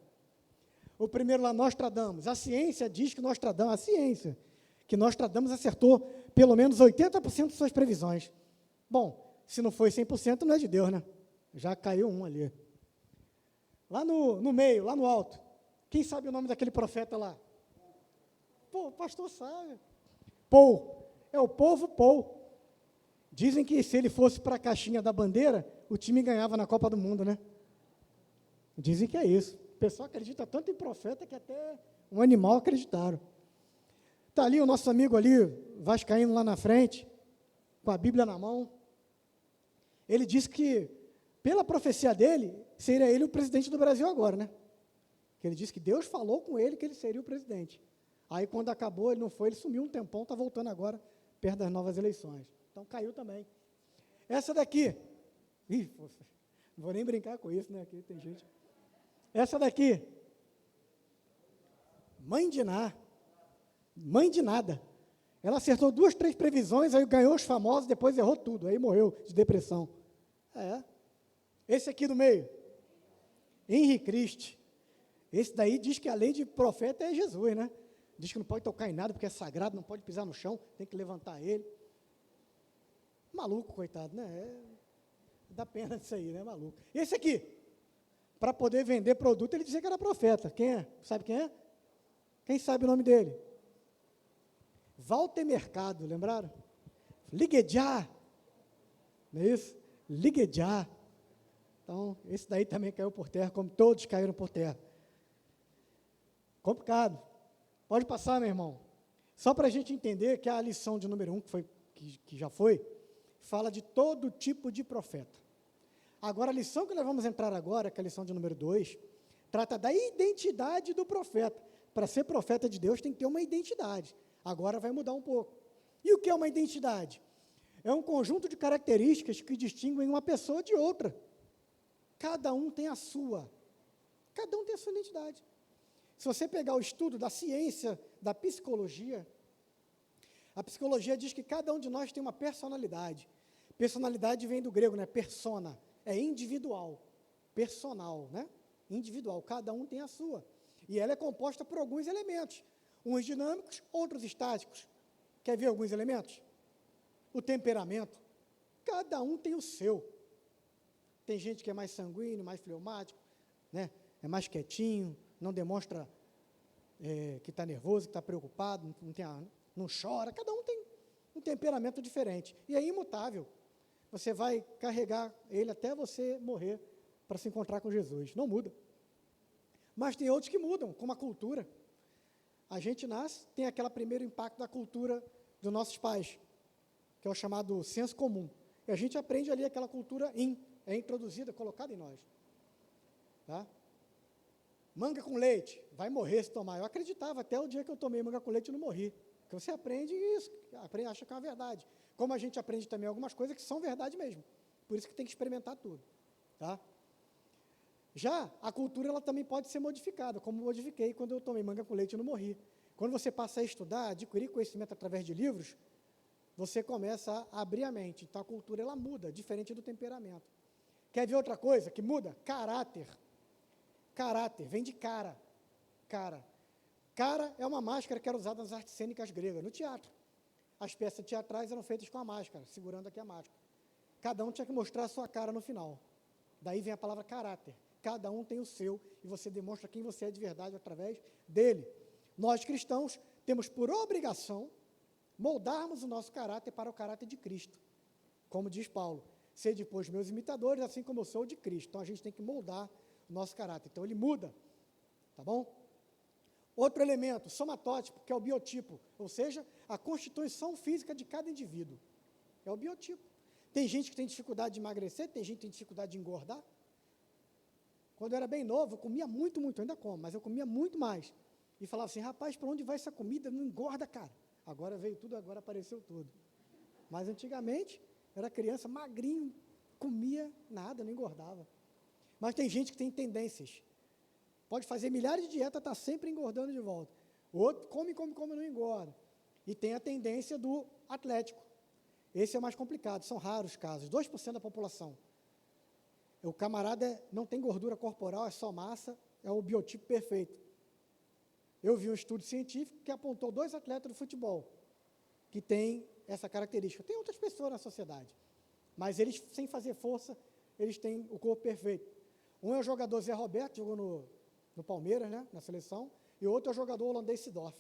O primeiro lá, Nostradamus. A ciência diz que Nostradamus acertou pelo menos 80% de suas previsões. Bom, se não foi 100%, não é de Deus, né? Já caiu um ali. Lá no meio, lá no alto. Quem sabe o nome daquele profeta lá? Pô, o pastor sabe. Paul. É o povo Paul. Dizem que se ele fosse para a caixinha da bandeira, o time ganhava na Copa do Mundo, né? Dizem que é isso. O pessoal acredita tanto em profeta que até um animal acreditaram. Está ali o nosso amigo ali, vascaíno lá na frente, com a Bíblia na mão. Ele disse que, pela profecia dele, seria ele o presidente do Brasil agora, né? Que ele disse que Deus falou com ele que ele seria o presidente. Aí, quando acabou, ele não foi, ele sumiu um tempão, está voltando agora, perto das novas eleições. Então, caiu também. Essa daqui, não vou nem brincar com isso, né? Aqui tem gente. Essa daqui, mãe de nada. Ela acertou 2, 3 previsões, aí ganhou os famosos, depois errou tudo, aí morreu de depressão. Esse aqui do meio, Henri Christ. Esse daí diz que além de profeta é Jesus, né? Diz que não pode tocar em nada porque é sagrado, não pode pisar no chão, tem que levantar ele. Maluco, coitado, né? Dá pena disso aí, né? Maluco. Esse aqui, para poder vender produto, ele dizia que era profeta. Quem é? Sabe quem é? Quem sabe o nome dele? Walter Mercado, lembraram? Liguejá, não é isso? Liguejá. Então, esse daí também caiu por terra, como todos caíram por terra. Complicado. Pode passar, meu irmão. Só para a gente entender que a lição de número 1, que já foi, fala de todo tipo de profeta. Agora, a lição que nós vamos entrar agora, que é a lição de número 2, trata da identidade do profeta. Para ser profeta de Deus, tem que ter uma identidade. Agora vai mudar um pouco. E o que é uma identidade? É um conjunto de características que distinguem uma pessoa de outra. Cada um tem a sua. Cada um tem a sua identidade. Se você pegar o estudo da ciência, da psicologia, a psicologia diz que cada um de nós tem uma personalidade. Personalidade vem do grego, né? Persona. É individual. Personal, né? Individual. Cada um tem a sua. E ela é composta por alguns elementos. Uns dinâmicos, outros estáticos. Quer ver alguns elementos? O temperamento. Cada um tem o seu. Tem gente que é mais sanguíneo, mais fleumático, né? É mais quietinho, não demonstra que está nervoso, que está preocupado, não chora. Cada um tem um temperamento diferente. E é imutável. Você vai carregar ele até você morrer para se encontrar com Jesus. Não muda. Mas tem outros que mudam, como a cultura. A gente nasce, tem aquele primeiro impacto da cultura dos nossos pais, que é o chamado senso comum. E a gente aprende ali aquela cultura é introduzida, colocada em nós. Tá? Manga com leite, vai morrer se tomar. Eu acreditava até o dia que eu tomei manga com leite e não morri. Porque você aprende isso, acha que é uma verdade. Como a gente aprende também algumas coisas que são verdade mesmo. Por isso que tem que experimentar tudo. Tá? Já a cultura ela também pode ser modificada, como modifiquei quando eu tomei manga com leite e não morri. Quando você passa a estudar, adquirir conhecimento através de livros, você começa a abrir a mente. Então a cultura ela muda, diferente do temperamento. Quer ver outra coisa que muda? Caráter. Caráter, vem de cara. Cara é uma máscara que era usada nas artes cênicas gregas, no teatro. As peças teatrais eram feitas com a máscara, segurando aqui a máscara. Cada um tinha que mostrar a sua cara no final. Daí vem a palavra caráter. Cada um tem o seu, e você demonstra quem você é de verdade através dele. Nós, cristãos, temos por obrigação moldarmos o nosso caráter para o caráter de Cristo. Como diz Paulo, sede, pois, meus imitadores, assim como eu sou o de Cristo. Então, a gente tem que moldar o nosso caráter. Então, ele muda, tá bom? Outro elemento, somatótipo, que é o biotipo, ou seja, a constituição física de cada indivíduo. É o biotipo. Tem gente que tem dificuldade de emagrecer, tem gente que tem dificuldade de engordar. Quando eu era bem novo, eu comia muito, ainda como, mas eu comia muito mais. E falava assim, rapaz, para onde vai essa comida? Não engorda, cara. Agora veio tudo, agora apareceu tudo. Mas antigamente, eu era criança, magrinho, comia nada, não engordava. Mas tem gente que tem tendências. Pode fazer milhares de dietas, está sempre engordando de volta. O outro come, não engorda. E tem a tendência do atlético. Esse é mais complicado, são raros casos, 2% da população. O camarada não tem gordura corporal, é só massa, é o biotipo perfeito. Eu vi um estudo científico que apontou 2 atletas do futebol que têm essa característica. Tem outras pessoas na sociedade, mas eles, sem fazer força, eles têm o corpo perfeito. Um é o jogador Zé Roberto, jogou no Palmeiras, né, na seleção, e o outro é o jogador holandês Seedorf.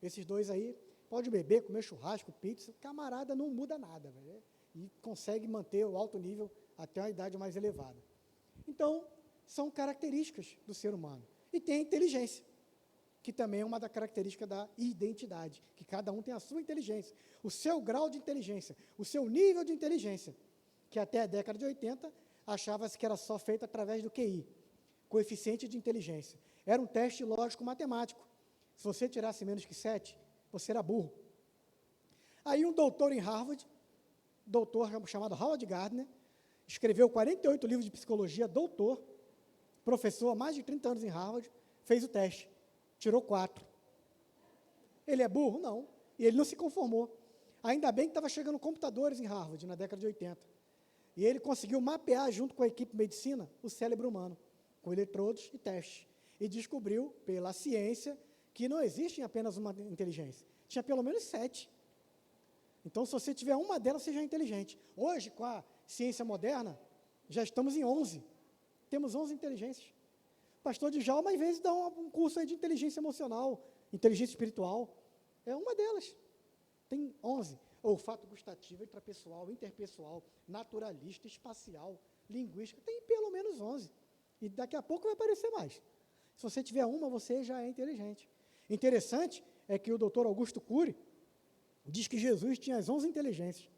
Esses dois aí, pode beber, comer churrasco, pizza, camarada não muda nada, velho, e consegue manter o alto nível até uma idade mais elevada. Então, são características do ser humano. E tem a inteligência, que também é uma das características da identidade, que cada um tem a sua inteligência, o seu grau de inteligência, o seu nível de inteligência, que até a década de 80 achava-se que era só feito através do QI, coeficiente de inteligência. Era um teste lógico-matemático. Se você tirasse menos que 7, você era burro. Aí um doutor em Harvard, doutor chamado Howard Gardner, escreveu 48 livros de psicologia, doutor, professor há mais de 30 anos em Harvard, fez o teste, tirou 4. Ele é burro? Não. E ele não se conformou. Ainda bem que estava chegando computadores em Harvard, na década de 80. E ele conseguiu mapear, junto com a equipe de medicina, o cérebro humano, com eletrodos e testes. E descobriu, pela ciência, que não existe apenas uma inteligência. Tinha pelo menos 7. Então, se você tiver uma delas, você já é inteligente. Hoje, com a ciência moderna, já estamos em 11. Temos 11 inteligências. O pastor Djalma, às vezes, dá um curso aí de inteligência emocional. Inteligência espiritual é uma delas. Tem 11. Olfato gustativo, intrapessoal, interpessoal, naturalista, espacial, linguística. Tem pelo menos 11. E daqui a pouco vai aparecer mais. Se você tiver uma, você já é inteligente. Interessante é que o doutor Augusto Cury diz que Jesus tinha as 11 inteligências.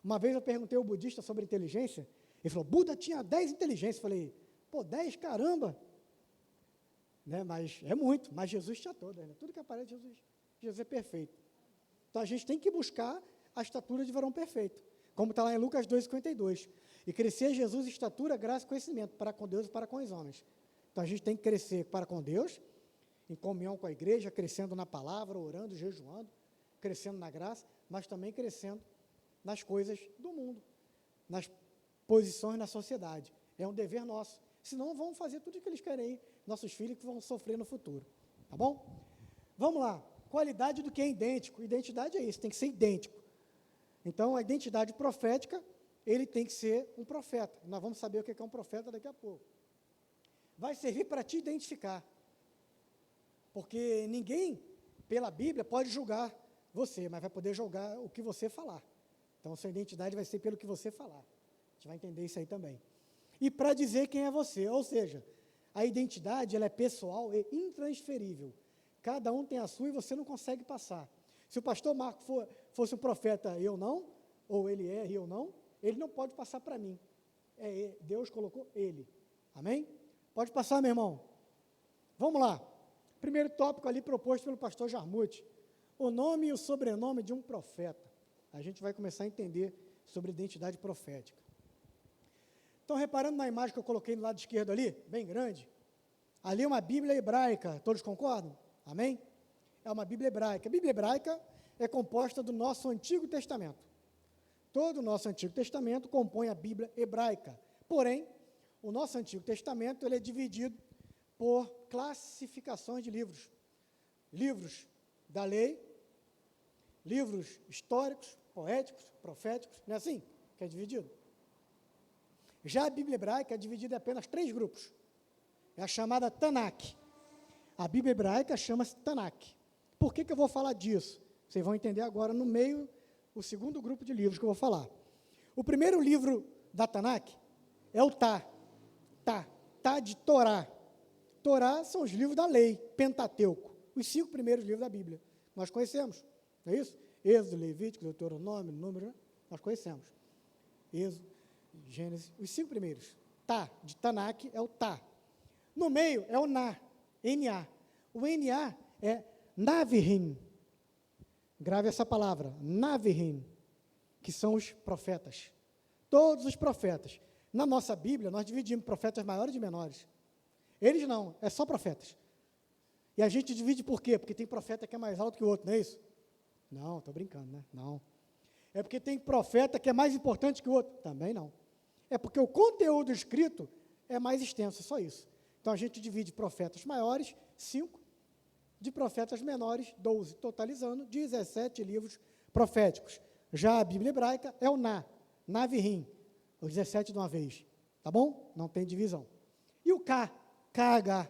Uma vez eu perguntei ao budista sobre inteligência, ele falou, Buda tinha 10 inteligências. Eu falei, pô, 10, caramba. Né, mas é muito, mas Jesus tinha todas, né? Tudo que aparece, Jesus é perfeito. Então, a gente tem que buscar a estatura de varão perfeito, como está lá em Lucas 2,52. E crescer Jesus em estatura, graça e conhecimento, para com Deus e para com os homens. Então, a gente tem que crescer para com Deus, em comunhão com a igreja, crescendo na palavra, orando, jejuando, crescendo na graça, mas também crescendo nas coisas do mundo, nas posições na sociedade. É um dever nosso. Senão, vão fazer tudo o que eles querem aí, nossos filhos que vão sofrer no futuro. Tá bom? Vamos lá. Qualidade do que é idêntico. Identidade é isso, tem que ser idêntico. Então, a identidade profética, ele tem que ser um profeta. Nós vamos saber o que é um profeta daqui a pouco. Vai servir para te identificar. Porque ninguém, pela Bíblia, pode julgar você, mas vai poder julgar o que você falar. Então, sua identidade vai ser pelo que você falar. A gente vai entender isso aí também. E para dizer quem é você, ou seja, a identidade ela é pessoal e intransferível. Cada um tem a sua e você não consegue passar. Se o pastor Marco fosse um profeta e eu não, ou ele é e eu não, ele não pode passar para mim. Deus colocou ele. Amém? Pode passar, meu irmão. Vamos lá. Primeiro tópico ali proposto pelo pastor Jarmuth. O nome e o sobrenome de um profeta. A gente vai começar a entender sobre identidade profética. Então, reparando na imagem que eu coloquei no lado esquerdo ali, bem grande, ali é uma Bíblia hebraica, todos concordam? Amém? É uma Bíblia hebraica. A Bíblia hebraica é composta do nosso Antigo Testamento. Todo o nosso Antigo Testamento compõe a Bíblia hebraica. Porém, o nosso Antigo Testamento ele é dividido por classificações de livros. Livros da lei, livros históricos, poéticos, proféticos, não é assim que é dividido? Já a Bíblia hebraica é dividida em apenas 3 grupos. É a chamada Tanakh. A Bíblia hebraica chama-se Tanakh. Por que eu vou falar disso? Vocês vão entender agora no meio, o segundo grupo de livros que eu vou falar. O primeiro livro da Tanakh é o Tá de Torá. Torá são os livros da lei, Pentateuco, os 5 primeiros livros da Bíblia. Nós conhecemos, não é isso? Êxodo, Levítico, Deuteronômio, Número, né? Nós conhecemos. Êxodo, Gênesis, os 5 primeiros. Tá, de Tanakh é o Tá. No meio é o Na, N-A. O N-A é Navihim. Grave essa palavra, Navihim, que são os profetas. Todos os profetas. Na nossa Bíblia, nós dividimos profetas maiores e menores. Eles não, é só profetas. E a gente divide por quê? Porque tem profeta que é mais alto que o outro, não é isso? Não, estou brincando, né? Não. É porque tem profeta que é mais importante que o outro? Também não. É porque o conteúdo escrito é mais extenso, só isso. Então, a gente divide profetas maiores, 5, de profetas menores, 12, totalizando 17 livros proféticos. Já a Bíblia hebraica é o Navihim, os 17 de uma vez. Tá bom? Não tem divisão. E o KH,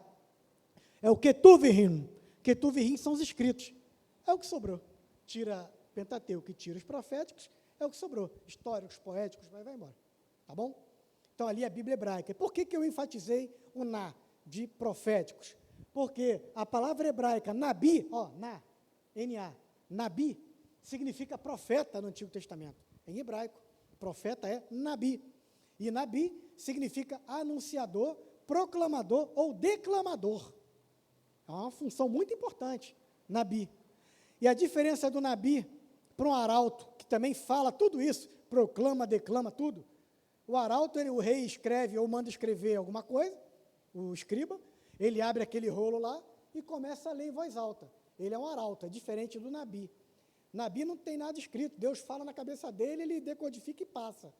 é o Ketuvihim. Ketuvihim são os escritos. É o que sobrou. Tira Pentateuco, que tira os proféticos, é o que sobrou. Históricos, poéticos, vai embora. Tá bom? Então, ali é a Bíblia hebraica. Por que eu enfatizei o de proféticos? Porque a palavra hebraica, Nabi, N-A, Nabi, significa profeta no Antigo Testamento. Em hebraico, profeta é Nabi. E Nabi significa anunciador, proclamador ou declamador. É uma função muito importante, Nabi. E a diferença do Nabi para um arauto, que também fala tudo isso, proclama, declama tudo. O arauto, o rei escreve ou manda escrever alguma coisa, o escriba, ele abre aquele rolo lá e começa a ler em voz alta. Ele é um arauto, é diferente do Nabi. Nabi não tem nada escrito, Deus fala na cabeça dele, ele decodifica e passa.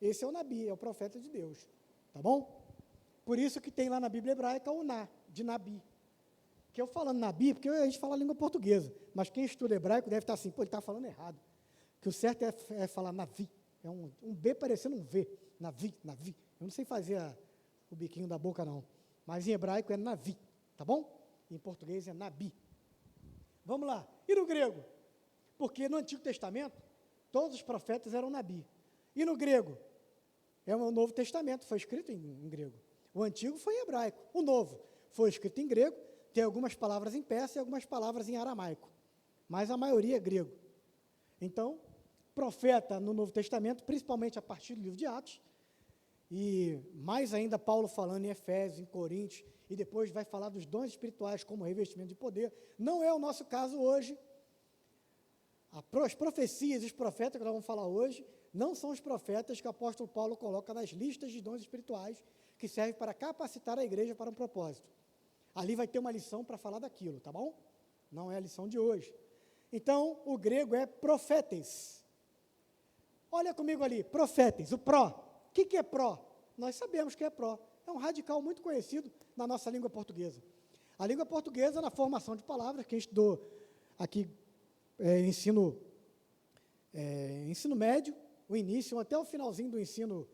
Esse é o Nabi, é o profeta de Deus. Tá bom? Por isso que tem lá na Bíblia hebraica o de Nabi. Que eu falando Nabi, porque a gente fala a língua portuguesa, mas quem estuda hebraico deve estar assim, ele está falando errado. Que o certo é falar Navi. É um B parecendo um V. Navi. Eu não sei fazer o biquinho da boca, não. Mas em hebraico é Navi, tá bom? Em português é Nabi. Vamos lá. E no grego? Porque no Antigo Testamento, todos os profetas eram nabi. E no grego? É o Novo Testamento, foi escrito em grego. O Antigo foi em hebraico. O Novo foi escrito em grego, tem algumas palavras em persa e algumas palavras em aramaico. Mas a maioria é grego. Então, profeta no Novo Testamento, principalmente a partir do livro de Atos, e mais ainda Paulo falando em Efésios, em Coríntios, e depois vai falar dos dons espirituais como revestimento de poder. Não é o nosso caso hoje. As profecias e os profetas que nós vamos falar hoje não são os profetas que o apóstolo Paulo coloca nas listas de dons espirituais que servem para capacitar a igreja para um propósito. Ali vai ter uma lição para falar daquilo, tá bom? Não é a lição de hoje. Então, o grego é profetes. Olha comigo ali, profetes, o pró. O que é pró? Nós sabemos que é pró. É um radical muito conhecido na nossa língua portuguesa. A língua portuguesa, na formação de palavras, quem estudou aqui ensino médio, o início, até o finalzinho do ensino,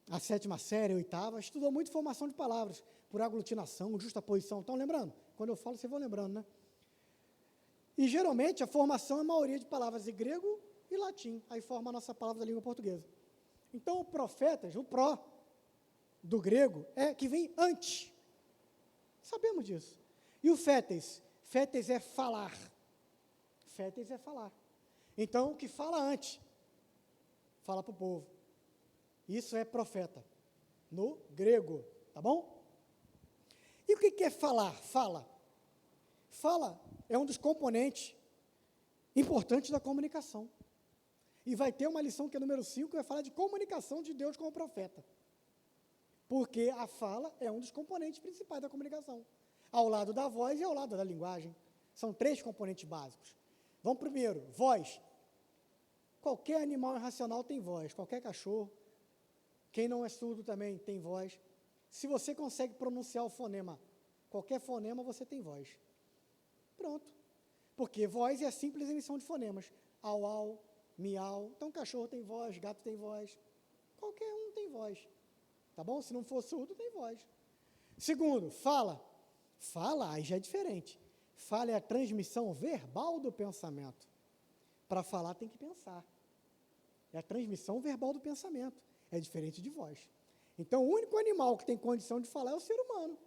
a 7ª série, a 8ª, estudou muito formação de palavras, por aglutinação, justaposição. Estão lembrando? Quando eu falo, vocês vão lembrando, né? E, geralmente, a formação é a maioria de palavras em grego e latim. Aí forma a nossa palavra da língua portuguesa. Então, o profetas, o pró, do grego, é que vem antes. Sabemos disso. E o fetes? Fetes é falar. Fetes é falar. Então, o que fala antes, fala para o povo. Isso é profeta, no grego, tá bom? E o que é falar? Fala. Fala é um dos componentes importantes da comunicação. E vai ter uma lição que é número 5, que vai falar de comunicação de Deus com o profeta. Porque a fala é um dos componentes principais da comunicação. Ao lado da voz e ao lado da linguagem. São 3 componentes básicos. Vamos primeiro, voz. Qualquer animal irracional tem voz, qualquer cachorro. Quem não é surdo também tem voz. Se você consegue pronunciar o fonema, qualquer fonema você tem voz. Pronto. Porque voz é a simples emissão de fonemas. Au, au, miau. Então, cachorro tem voz, gato tem voz. Qualquer um tem voz. Tá bom? Se não for surdo, tem voz. Segundo, fala. Fala, aí já é diferente. Fala é a transmissão verbal do pensamento. Para falar tem que pensar. É a transmissão verbal do pensamento. É diferente de voz. Então, o único animal que tem condição de falar é o ser humano.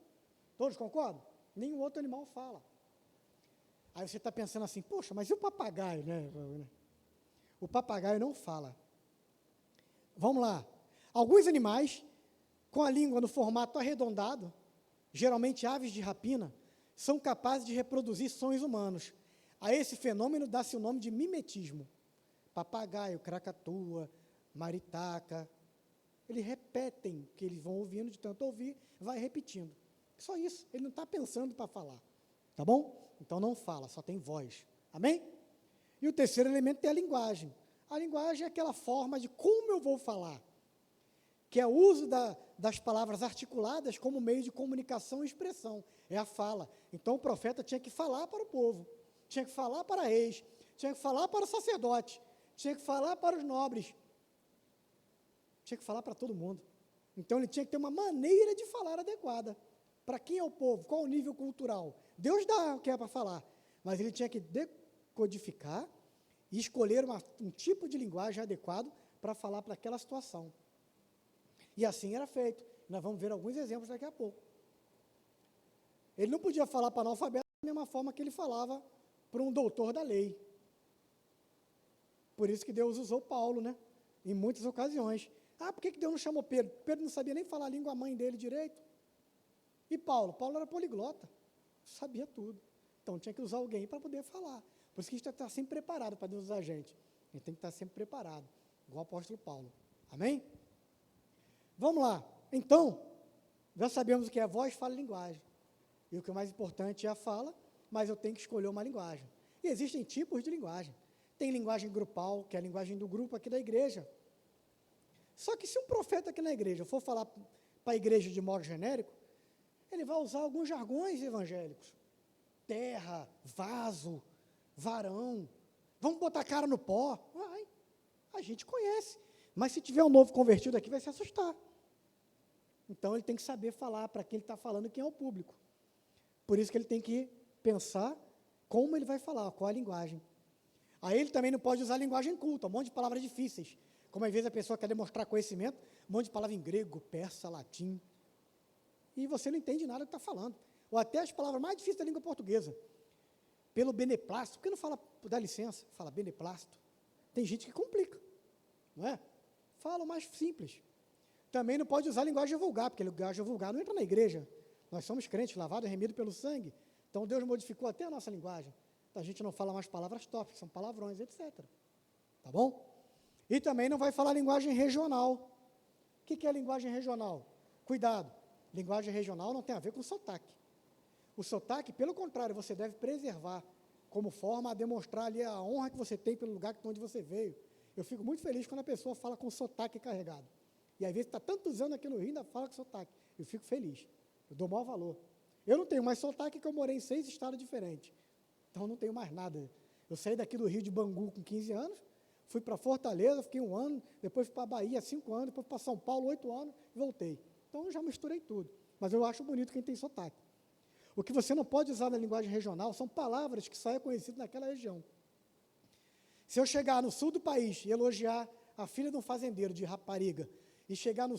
Todos concordam? Nenhum outro animal fala. Aí você está pensando assim, poxa, mas e o papagaio, né? O papagaio não fala. Vamos lá. Alguns animais, com a língua no formato arredondado, geralmente aves de rapina, são capazes de reproduzir sons humanos. A esse fenômeno dá-se o nome de mimetismo. Papagaio, cracatua, maritaca, eles repetem o que eles vão ouvindo, de tanto ouvir, vai repetindo. Só isso, ele não está pensando para falar. Tá bom? Então não fala, só tem voz. Amém? E o terceiro elemento é a linguagem. A linguagem é aquela forma de como eu vou falar, que é o uso das palavras articuladas como meio de comunicação e expressão. É a fala. Então o profeta tinha que falar para o povo, tinha que falar para reis, tinha que falar para o sacerdote, tinha que falar para os nobres, tinha que falar para todo mundo. Então ele tinha que ter uma maneira de falar adequada. Para quem é o povo? Qual o nível cultural? Deus dá o que é para falar, mas ele tinha que decodificar e escolher um tipo de linguagem adequado para falar para aquela situação. E assim era feito. Nós vamos ver alguns exemplos daqui a pouco. Ele não podia falar para analfabeto da mesma forma que ele falava para um doutor da lei. Por isso que Deus usou Paulo, né? Em muitas ocasiões. Ah, por que Deus não chamou Pedro? Pedro não sabia nem falar a língua mãe dele direito. E Paulo? Paulo era poliglota, sabia tudo. Então tinha que usar alguém para poder falar. Por isso que a gente tem que estar sempre preparado para Deus usar a gente. A gente tem que estar sempre preparado, igual o apóstolo Paulo. Amém? Vamos lá. Então, já sabemos o que é voz, fala e linguagem. E o que é mais importante é a fala, mas eu tenho que escolher uma linguagem. E existem tipos de linguagem. Tem linguagem grupal, que é a linguagem do grupo aqui da igreja. Só que se um profeta aqui na igreja for falar para a igreja de modo genérico, ele vai usar alguns jargões evangélicos. Terra, vaso, varão. Vamos botar a cara no pó? Vai. A gente conhece. Mas se tiver um novo convertido aqui, vai se assustar. Então, ele tem que saber falar para quem ele está falando, quem é o público. Por isso que ele tem que pensar como ele vai falar, qual a linguagem. Aí ele também não pode usar linguagem culta, um monte de palavras difíceis. Como às vezes a pessoa quer demonstrar conhecimento, um monte de palavras em grego, persa, latim. E você não entende nada do que está falando. Ou até as palavras mais difíceis da língua portuguesa. Pelo beneplácito, por que não fala, dá licença, fala beneplácito? Tem gente que complica, não é? Fala o mais simples. Também não pode usar linguagem vulgar, porque linguagem vulgar não entra na igreja. Nós somos crentes, lavados e remidos pelo sangue. Então Deus modificou até a nossa linguagem. Então, a gente não fala mais palavras tópicas, são palavrões, etc. Tá bom? E também não vai falar linguagem regional. O que é linguagem regional? Cuidado, linguagem regional não tem a ver com sotaque. O sotaque, pelo contrário, você deve preservar como forma a demonstrar ali a honra que você tem pelo lugar onde você veio. Eu fico muito feliz quando a pessoa fala com sotaque carregado. E às vezes está tantos anos aqui no Rio, ainda fala com sotaque. Eu fico feliz. Eu dou maior valor. Eu não tenho mais sotaque, que eu morei em 6 estados diferentes. Então, não tenho mais nada. Eu saí daqui do Rio de Bangu com 15 anos, fui para Fortaleza, fiquei 1 ano, depois fui para Bahia 5 anos, depois para São Paulo 8 anos e voltei. Então, eu já misturei tudo. Mas eu acho bonito quem tem sotaque. O que você não pode usar na linguagem regional são palavras que só é conhecido naquela região. Se eu chegar no sul do país e elogiar a filha de um fazendeiro de rapariga, e chegar no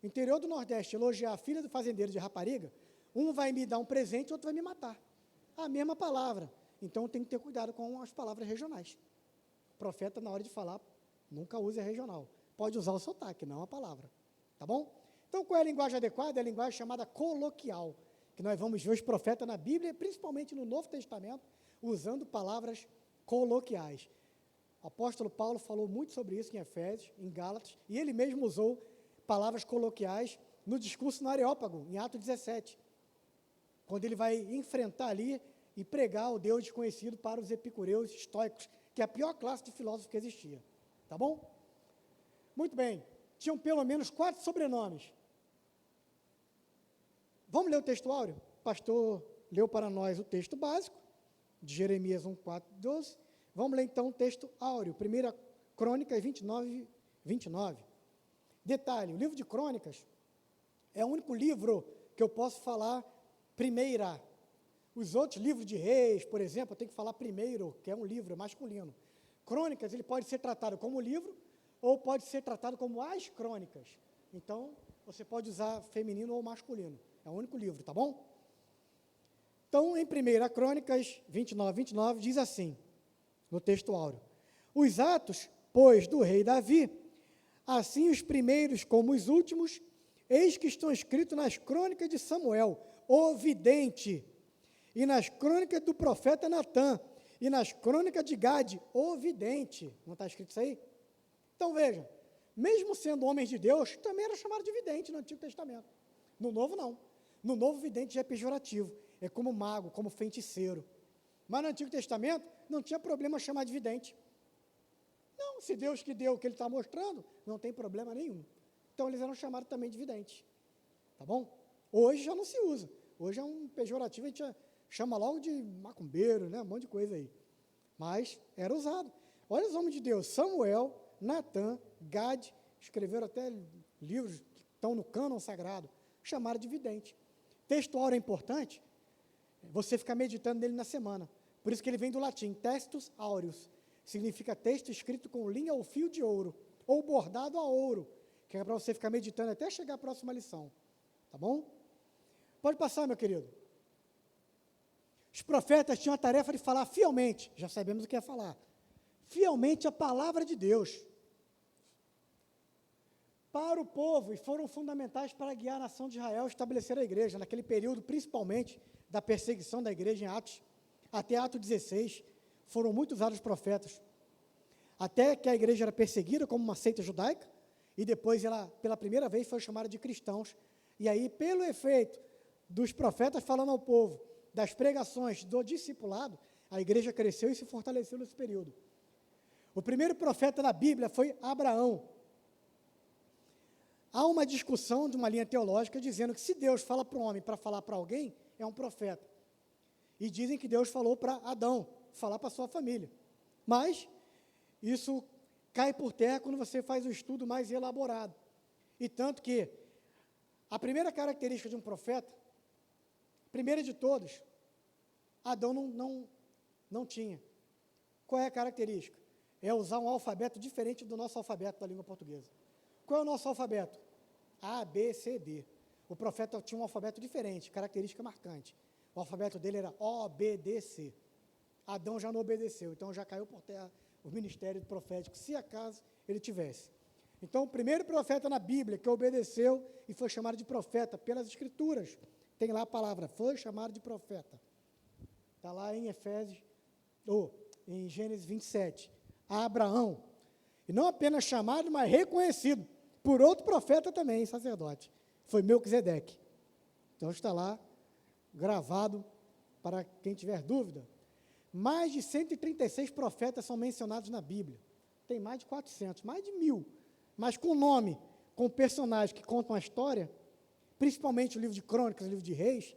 interior do Nordeste e elogiar a filha do fazendeiro de rapariga, um vai me dar um presente e outro vai me matar. A mesma palavra. Então, tem que ter cuidado com as palavras regionais. O profeta, na hora de falar, nunca use a regional. Pode usar o sotaque, não a palavra. Tá bom? Então, qual é a linguagem adequada? É a linguagem chamada coloquial, que nós vamos ver os profetas na Bíblia, principalmente no Novo Testamento, usando palavras coloquiais. O apóstolo Paulo falou muito sobre isso em Efésios, em Gálatas, e ele mesmo usou palavras coloquiais no discurso no Areópago, em Atos 17, quando ele vai enfrentar ali e pregar o Deus desconhecido para os epicureus estoicos, que é a pior classe de filósofo que existia. Tá bom? Muito bem. Tinham pelo menos 4 sobrenomes. Vamos ler o texto áureo? O pastor leu para nós o texto básico, de Jeremias 1, 4, 12. Vamos ler então o texto áureo, 1 Crônicas 29, 29. Detalhe, o livro de Crônicas é o único livro que eu posso falar primeira. Os outros livros de reis, por exemplo, eu tenho que falar primeiro, que é um livro masculino. Crônicas, ele pode ser tratado como livro, ou pode ser tratado como as crônicas. Então, você pode usar feminino ou masculino. É o único livro, tá bom? Então, em 1 Crônicas 29, 29, diz assim, no texto áureo: os atos, pois, do rei Davi, assim os primeiros como os últimos, eis que estão escritos nas crônicas de Samuel, o vidente, e nas crônicas do profeta Natã, e nas crônicas de Gade, o vidente. Não está escrito isso aí? Então, vejam, mesmo sendo homens de Deus, também era chamado de vidente no Antigo Testamento. No Novo, não. No Novo, vidente já é pejorativo. É como mago, como feiticeiro. Mas no Antigo Testamento, não tinha problema chamar de vidente. Não, se Deus que deu o que ele está mostrando, não tem problema nenhum. Então, eles eram chamados também de videntes. Tá bom? Hoje já não se usa. Hoje é um pejorativo, a gente chama logo de macumbeiro, né? Um monte de coisa aí. Mas era usado. Olha os homens de Deus, Samuel, Natã, Gade, escreveram até livros que estão no cânon sagrado, chamaram de vidente. Texto áureo é importante, você ficar meditando nele na semana. Por isso que ele vem do latim, textus aureus. Significa texto escrito com linha ou fio de ouro, ou bordado a ouro, que é para você ficar meditando até chegar à próxima lição. Tá bom? Pode passar, meu querido. Os profetas tinham a tarefa de falar fielmente, já sabemos o que é falar, fielmente a palavra de Deus para o povo, e foram fundamentais para guiar a nação de Israel a estabelecer a igreja, naquele período, principalmente, da perseguição da igreja em Atos, até Atos 16, foram muito usados os profetas, até que a igreja era perseguida como uma seita judaica, e depois ela, pela primeira vez, foi chamada de cristãos, e aí, pelo efeito dos profetas falando ao povo, das pregações do discipulado, a igreja cresceu e se fortaleceu nesse período. O primeiro profeta da Bíblia foi Abraão. Há uma discussão de uma linha teológica dizendo que se Deus fala para o homem para falar para alguém, é um profeta. E dizem que Deus falou para Adão, falar para a sua família. Mas isso cai por terra quando você faz um estudo mais elaborado. E tanto que a primeira característica de um profeta, primeira de todas, Adão Não tinha. Qual é a característica? É usar um alfabeto diferente do nosso alfabeto da língua portuguesa. Qual é o nosso alfabeto? A, B, C, D. O profeta tinha um alfabeto diferente, característica marcante. O alfabeto dele era O, B, D, C. Adão já não obedeceu, então já caiu por terra o ministério profético, se acaso ele tivesse. Então, o primeiro profeta na Bíblia que obedeceu e foi chamado de profeta pelas Escrituras, tem lá a palavra, foi chamado de profeta. Está lá em Efésios, em Gênesis 27. A Abraão. E não apenas chamado, mas reconhecido por outro profeta também, sacerdote. Foi Melquisedeque. Então está lá, gravado, para quem tiver dúvida. Mais de 136 profetas são mencionados na Bíblia. Tem mais de 400, mais de 1000. Mas com nome, com personagens que contam a história, principalmente o livro de Crônicas, o livro de Reis,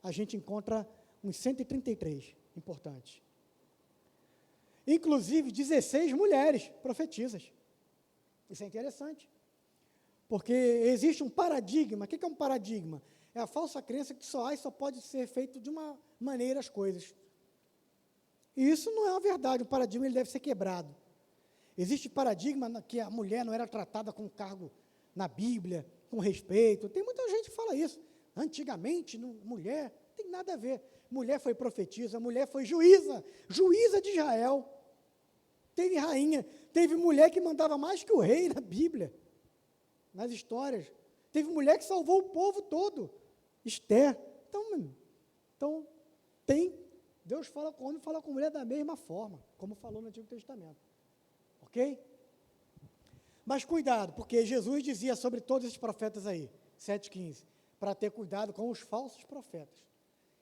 a gente encontra uns 133 importantes. Inclusive 16 mulheres profetisas. Isso é interessante. Porque existe um paradigma. O que é um paradigma? É a falsa crença que só pode ser feito de uma maneira as coisas. E isso não é uma verdade. O paradigma ele deve ser quebrado. Existe paradigma que a mulher não era tratada com cargo na Bíblia, com respeito. Tem muita gente que fala isso. Antigamente, mulher, não tem nada a ver. Mulher foi profetisa, mulher foi juíza de Israel. Teve rainha, teve mulher que mandava mais que o rei na Bíblia, nas histórias. Teve mulher que salvou o povo todo, Esther. Então Deus fala com homem e fala com mulher da mesma forma, como falou no Antigo Testamento. Ok? Mas cuidado, porque Jesus dizia sobre todos esses profetas aí, 7,15, para ter cuidado com os falsos profetas.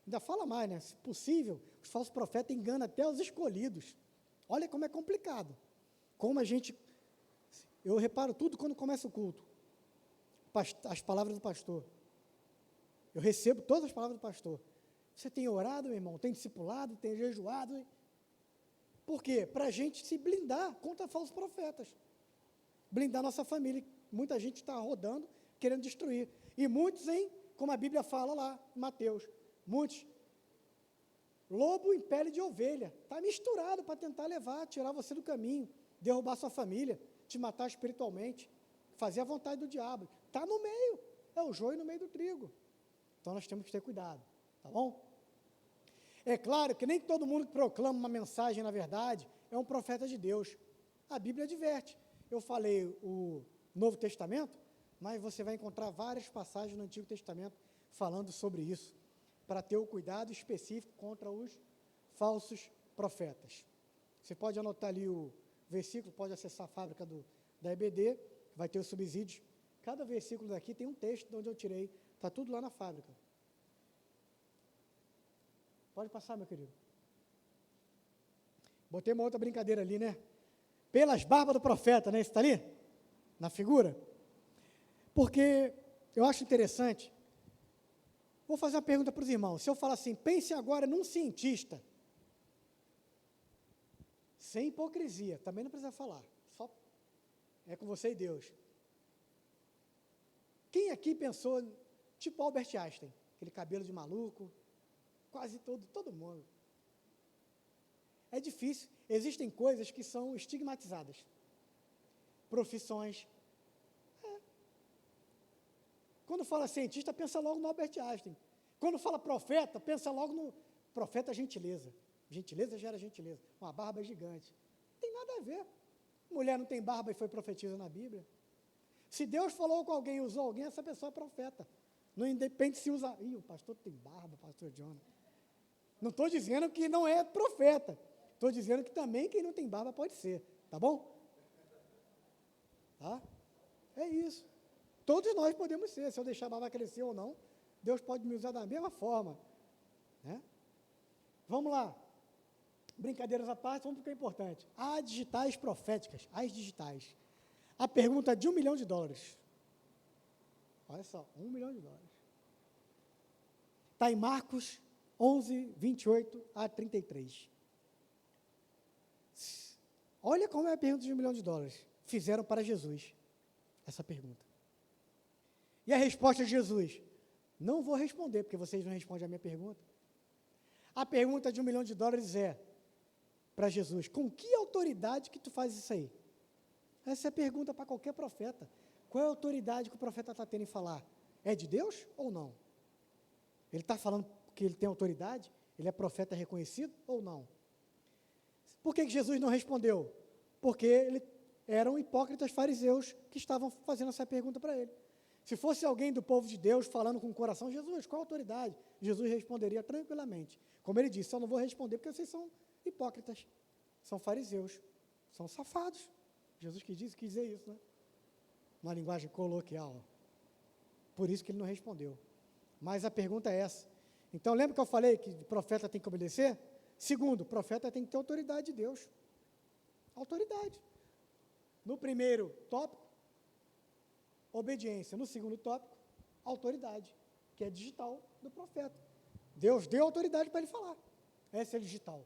Ainda fala mais, né? Se possível, os falsos profetas enganam até os escolhidos. Olha como é complicado. Eu reparo tudo quando começa o culto. As palavras do pastor. Eu recebo todas as palavras do pastor. Você tem orado, meu irmão? Tem discipulado? Tem jejuado? Por quê? Para a gente se blindar contra falsos profetas. Blindar nossa família. Muita gente está rodando, querendo destruir. E muitos, como a Bíblia fala lá, em Mateus, muitos, lobo em pele de ovelha, está misturado para tentar tirar você do caminho, derrubar sua família, te matar espiritualmente, fazer a vontade do diabo. Está no meio, é o joio no meio do trigo. Então nós temos que ter cuidado, tá bom? É claro que nem todo mundo que proclama uma mensagem, na verdade, é um profeta de Deus. A Bíblia adverte. Eu falei o Novo Testamento, mas você vai encontrar várias passagens no Antigo Testamento falando sobre isso, para ter o cuidado específico contra os falsos profetas. Você pode anotar ali o versículo, pode acessar a fábrica da EBD, vai ter os subsídios. Cada versículo daqui tem um texto de onde eu tirei, está tudo lá na fábrica. Pode passar, meu querido. Botei uma outra brincadeira ali, né? Pelas barbas do profeta, né? Isso está ali? Na figura? Porque eu acho interessante. Vou fazer uma pergunta para os irmãos. Se eu falar assim, pense agora num cientista, sem hipocrisia, também não precisa falar, só é com você e Deus. Quem aqui pensou, tipo Albert Einstein, aquele cabelo de maluco, quase todo mundo. É difícil, existem coisas que são estigmatizadas, profissões. Quando fala cientista, pensa logo no Albert Einstein. Quando fala profeta, pensa logo no profeta gentileza. Gentileza gera gentileza. Uma barba gigante. Não tem nada a ver. Mulher não tem barba e foi profetisa na Bíblia. Se Deus falou com alguém e usou alguém, essa pessoa é profeta. Não independe se usa... o pastor tem barba, pastor John. Não estou dizendo que não é profeta. Estou dizendo que também quem não tem barba pode ser. Tá bom? Tá? É isso. Todos nós podemos ser, se eu deixar a barba crescer ou não, Deus pode me usar da mesma forma. Né? Vamos lá. Brincadeiras à parte, vamos para o que é importante. As digitais proféticas, as digitais. A pergunta de $1 milhão. Olha só, $1 milhão. Está em Marcos 11, 28 a 33. Olha como é a pergunta de $1 milhão. Fizeram para Jesus essa pergunta. E a resposta de Jesus? Não vou responder, porque vocês não respondem a minha pergunta. A pergunta de $1 milhão é: para Jesus: com que autoridade que tu fazes isso aí? Essa é a pergunta para qualquer profeta. Qual é a autoridade que o profeta está tendo em falar? É de Deus ou não? Ele está falando que ele tem autoridade? Ele é profeta reconhecido ou não? Por que Jesus não respondeu? Porque eram hipócritas fariseus que estavam fazendo essa pergunta para ele. Se fosse alguém do povo de Deus falando com o coração: Jesus, qual a autoridade? Jesus responderia tranquilamente. Como ele disse: eu não vou responder porque vocês são hipócritas, são fariseus, são safados. Jesus quis dizer isso, né? Uma linguagem coloquial. Por isso que ele não respondeu. Mas a pergunta é essa. Então, lembra que eu falei que o profeta tem que obedecer? Segundo, o profeta tem que ter autoridade de Deus. Autoridade. No primeiro tópico, obediência. No segundo tópico, autoridade, que é digital do profeta. Deus deu autoridade para ele falar. Essa é a digital.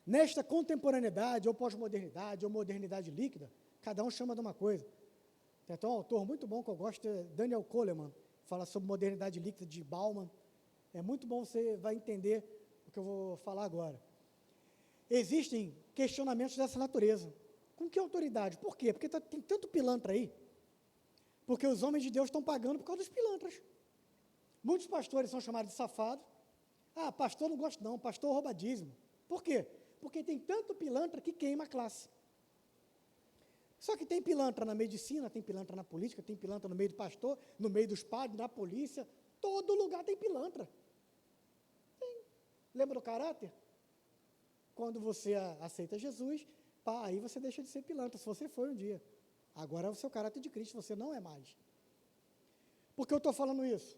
Nesta contemporaneidade, ou pós-modernidade, ou modernidade líquida, cada um chama de uma coisa. Tem até um autor muito bom que eu gosto, é Daniel Goleman, fala sobre modernidade líquida de Bauman. É muito bom, você vai entender o que eu vou falar agora. Existem questionamentos dessa natureza. Com que autoridade? Por quê? Porque tem tanto pilantra aí. Porque os homens de Deus estão pagando por causa dos pilantras. Muitos pastores são chamados de safados. Ah, pastor não gosta não, pastor rouba dízimo. Por quê? Porque tem tanto pilantra que queima a classe. Só que tem pilantra na medicina, tem pilantra na política, tem pilantra no meio do pastor, no meio dos padres, na polícia. Todo lugar tem pilantra. Tem. Lembra do caráter? Quando você aceita Jesus, pá, aí você deixa de ser pilantra, se você foi um dia. Agora é o seu caráter de Cristo, você não é mais. Por que eu estou falando isso?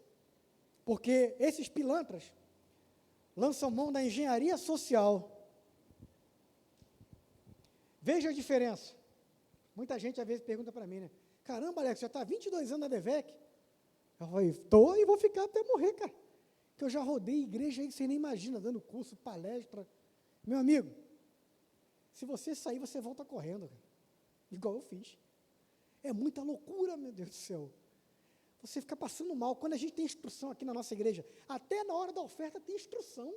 Porque esses pilantras lançam mão da engenharia social. Veja a diferença. Muita gente às vezes pergunta para mim, né? Caramba, Alex, já está 22 anos na DEVEC? Eu falei, estou e vou ficar até morrer, cara. Porque eu já rodei igreja aí que você nem imagina, dando curso, palestra. Meu amigo, se você sair, você volta correndo, cara. Igual eu fiz. É muita loucura, meu Deus do céu. Você fica passando mal. Quando a gente tem instrução aqui na nossa igreja, até na hora da oferta tem instrução.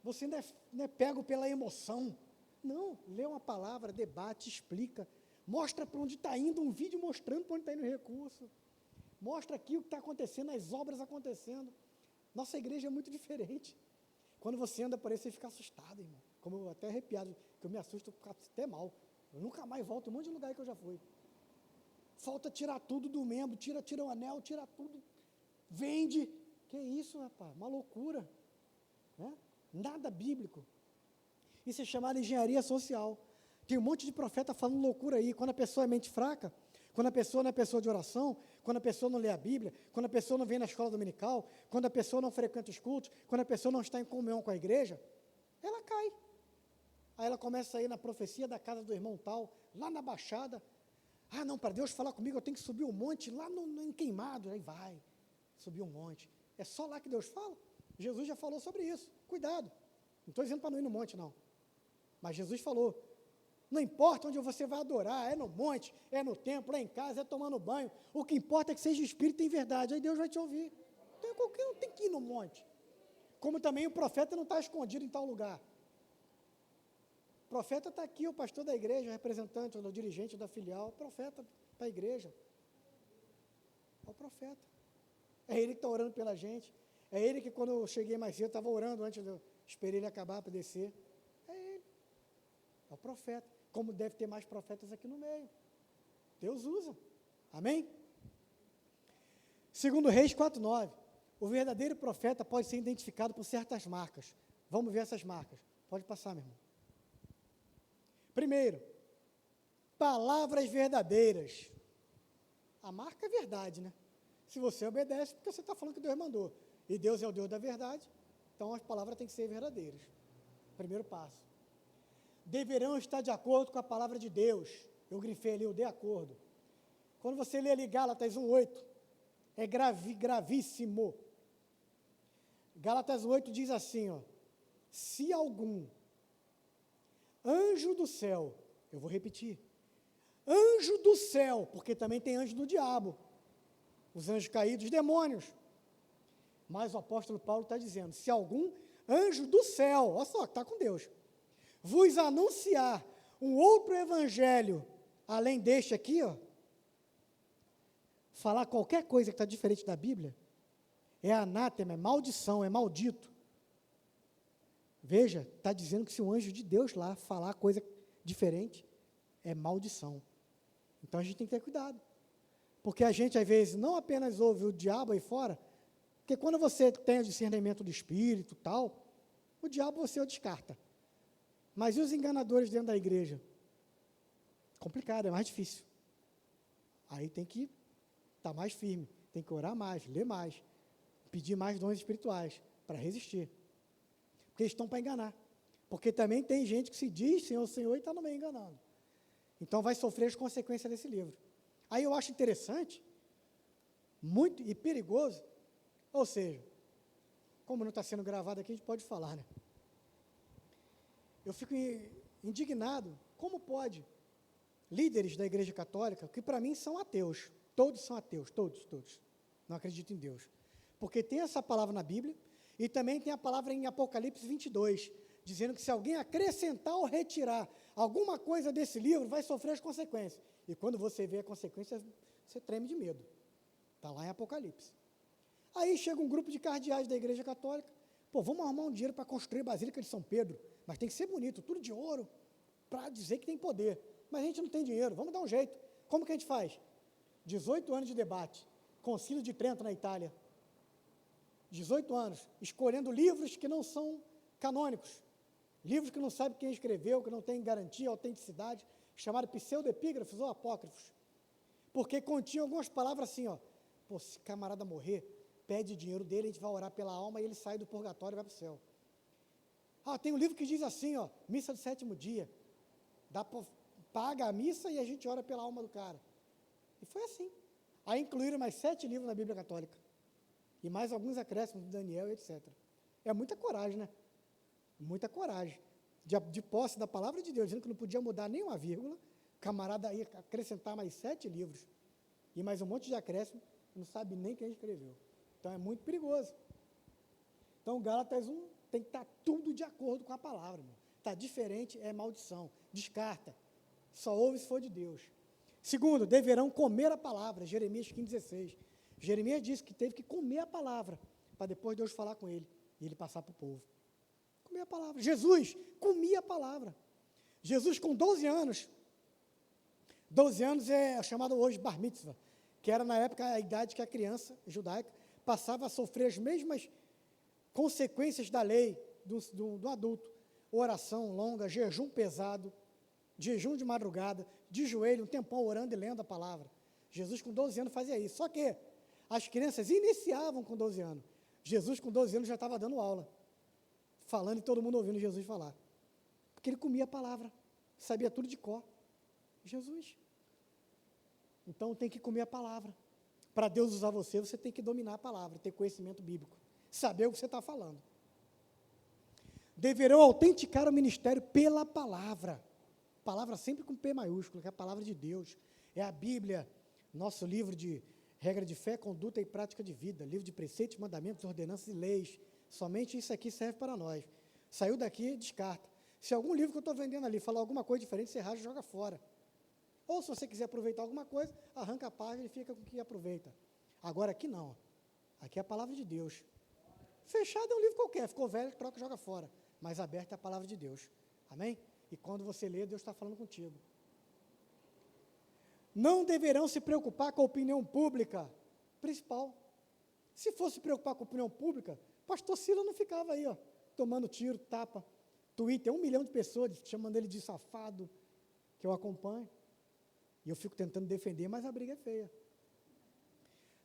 Você não é pego pela emoção. Não, lê uma palavra, debate, explica. Mostra para onde está indo, um vídeo mostrando para onde está indo o recurso. Mostra aqui o que está acontecendo, as obras acontecendo. Nossa igreja é muito diferente. Quando você anda por aí, você fica assustado, irmão. Como eu até arrepiado, que eu me assusto, eu fico até mal. Eu nunca mais volto, um monte de lugar que eu já fui. Falta tirar tudo do membro, tira o anel, tira tudo, vende. Que isso, rapaz, uma loucura. Né? Nada bíblico. Isso é chamado de engenharia social. Tem um monte de profeta falando loucura aí. Quando a pessoa é mente fraca, quando a pessoa não é pessoa de oração, quando a pessoa não lê a Bíblia, quando a pessoa não vem na escola dominical, quando a pessoa não frequenta os cultos, quando a pessoa não está em comunhão com a igreja, ela cai. Aí ela começa a ir na profecia da casa do irmão tal, lá na Baixada. Ah, não, para Deus falar comigo, eu tenho que subir um monte lá em Queimado. Aí vai, subir um monte. É só lá que Deus fala? Jesus já falou sobre isso. Cuidado. Não estou dizendo para não ir no monte, não. Mas Jesus falou, não importa onde você vai adorar, é no monte, é no templo, é em casa, é tomando banho. O que importa é que seja espírito em verdade. Aí Deus vai te ouvir. Então qualquer um tem que ir no monte. Como também o profeta não está escondido em tal lugar. O profeta está aqui, o pastor da igreja, o representante, o dirigente da filial, o profeta para a igreja. É o profeta. É ele que está orando pela gente. É ele que, quando eu cheguei mais cedo, estava orando antes, eu esperei ele acabar para descer. É ele. É o profeta. Como deve ter mais profetas aqui no meio. Deus usa. Amém? Segundo Reis 4:9, o verdadeiro profeta pode ser identificado por certas marcas. Vamos ver essas marcas. Pode passar, meu irmão. Primeiro, palavras verdadeiras. A marca é verdade, né? Se você obedece, porque você está falando que Deus mandou. E Deus é o Deus da verdade, então as palavras têm que ser verdadeiras. Primeiro passo. Deverão estar de acordo com a palavra de Deus. Eu grifei ali o de acordo. Quando você lê ali Gálatas 1:8, é gravíssimo. Gálatas 8 diz assim, ó, se algum anjo do céu, eu vou repetir, anjo do céu, porque também tem anjo do diabo, os anjos caídos, demônios. Mas o apóstolo Paulo está dizendo, se algum anjo do céu, olha só, está com Deus, vos anunciar um outro evangelho, além deste aqui, ó, falar qualquer coisa que está diferente da Bíblia, é anátema, é maldição, é maldito. Veja, está dizendo que se um anjo de Deus lá falar coisa diferente, é maldição. Então a gente tem que ter cuidado. Porque a gente, às vezes, não apenas ouve o diabo aí fora, porque quando você tem o discernimento do Espírito e tal, o diabo você o descarta. Mas e os enganadores dentro da igreja? Complicado, é mais difícil. Aí tem que estar mais firme, tem que orar mais, ler mais, pedir mais dons espirituais para resistir. Porque eles estão para enganar. Porque também tem gente que se diz Senhor, Senhor e está no meio enganando. Então vai sofrer as consequências desse livro. Aí eu acho interessante, muito e perigoso, ou seja, como não está sendo gravado aqui, a gente pode falar, né? Eu fico indignado, como pode líderes da Igreja Católica, que para mim são ateus, todos são ateus, todos, não acreditam em Deus. Porque tem essa palavra na Bíblia, e também tem a palavra em Apocalipse 22, dizendo que se alguém acrescentar ou retirar alguma coisa desse livro, vai sofrer as consequências. E quando você vê a consequência, você treme de medo. Está lá em Apocalipse. Aí chega um grupo de cardeais da Igreja Católica, pô, vamos arrumar um dinheiro para construir a Basílica de São Pedro, mas tem que ser bonito, tudo de ouro, para dizer que tem poder. Mas a gente não tem dinheiro, vamos dar um jeito. Como que a gente faz? 18 anos de debate, Concílio de Trento na Itália. 18 anos, escolhendo livros que não são canônicos, livros que não sabe quem escreveu, que não tem garantia, autenticidade, chamados pseudoepígrafos ou apócrifos, porque continham algumas palavras assim, ó, pô, se camarada morrer, pede dinheiro dele, a gente vai orar pela alma e ele sai do purgatório e vai para o céu. Ah, tem um livro que diz assim, ó, missa do 7º dia, paga a missa e a gente ora pela alma do cara. E foi assim. Aí incluíram mais 7 livros na Bíblia Católica. E mais alguns acréscimos de Daniel, etc. É muita coragem, né? Muita coragem. De posse da palavra de Deus, dizendo que não podia mudar nem uma vírgula, o camarada ia acrescentar mais 7 livros. E mais um monte de acréscimo, não sabe nem quem escreveu. Então é muito perigoso. Então Gálatas 1 tem que estar tudo de acordo com a palavra. Está diferente, é maldição. Descarta. Só ouve se for de Deus. Segundo, deverão comer a palavra. Jeremias 15:16. Jeremias disse que teve que comer a palavra, para depois Deus falar com ele, e ele passar para o povo. Comer a palavra. Jesus comia a palavra. Jesus com 12 anos é chamado hoje bar mitzvah, que era na época a idade que a criança judaica passava a sofrer as mesmas consequências da lei do adulto. Oração longa, jejum pesado, jejum de madrugada, de joelho, um tempão orando e lendo a palavra. Jesus com 12 anos fazia isso. Só que as crianças iniciavam com 12 anos. Jesus com 12 anos já estava dando aula, falando e todo mundo ouvindo Jesus falar. Porque ele comia a palavra, sabia tudo de cor. Jesus. Então tem que comer a palavra. Para Deus usar você, você tem que dominar a palavra, ter conhecimento bíblico, saber o que você está falando. Deverão autenticar o ministério pela palavra. Palavra sempre com P maiúsculo, que é a palavra de Deus. É a Bíblia, nosso livro de regra de fé, conduta e prática de vida, livro de preceitos, mandamentos, ordenanças e leis. Somente isso aqui serve para nós. Saiu daqui, descarta. Se algum livro que eu estou vendendo ali falar alguma coisa diferente, você rasga e joga fora. Ou se você quiser aproveitar alguma coisa, arranca a página e fica com o que aproveita. Agora aqui não. Aqui é a palavra de Deus. Fechado é um livro qualquer, ficou velho, troca e joga fora. Mas aberto é a palavra de Deus. Amém? E quando você lê, Deus está falando contigo. Não deverão se preocupar com a opinião pública, principal. Se fosse se preocupar com a opinião pública, pastor Sila não ficava aí, ó, tomando tiro, tapa. Twitter, 1 milhão de pessoas chamando ele de safado, que eu acompanho. E eu fico tentando defender, mas a briga é feia.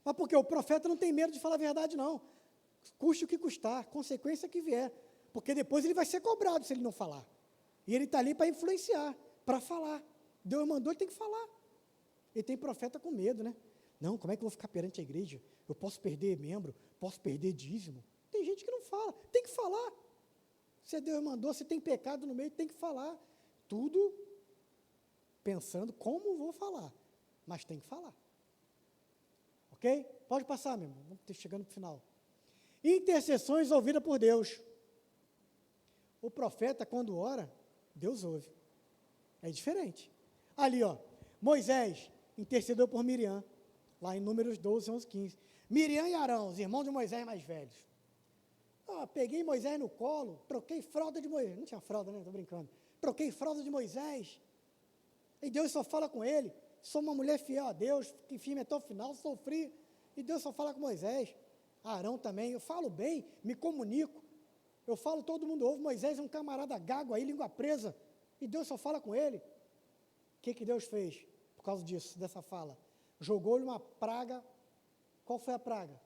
Mas porque o profeta não tem medo de falar a verdade, não. Custe o que custar, consequência que vier. Porque depois ele vai ser cobrado se ele não falar. E ele está ali para influenciar, para falar. Deus mandou, ele tem que falar. E tem profeta com medo, né? Não, como é que eu vou ficar perante a igreja? Eu posso perder membro, posso perder dízimo. Tem gente que não fala, tem que falar. Se Deus mandou, se tem pecado no meio, tem que falar. Tudo pensando como vou falar, mas tem que falar. Ok? Pode passar, meu irmão, vamos chegando para o final. Intercessões ouvidas por Deus. O profeta, quando ora, Deus ouve. É diferente. Ali, ó, Moisés intercedeu por Miriam, lá em Números 12, 11, 15. Miriam e Arão, os irmãos de Moisés mais velhos. Peguei Moisés no colo, troquei fralda de Moisés. Não tinha fralda, né? Estou brincando. Troquei fralda de Moisés. E Deus só fala com ele. Sou uma mulher fiel a Deus, que firme até o final, sofri. E Deus só fala com Moisés. Arão também. Eu falo bem, me comunico. Eu falo, todo mundo ouve. Moisés é um camarada gago aí, língua presa. E Deus só fala com ele. O que Deus fez por causa disso, dessa fala? Jogou-lhe uma praga. Qual foi a praga?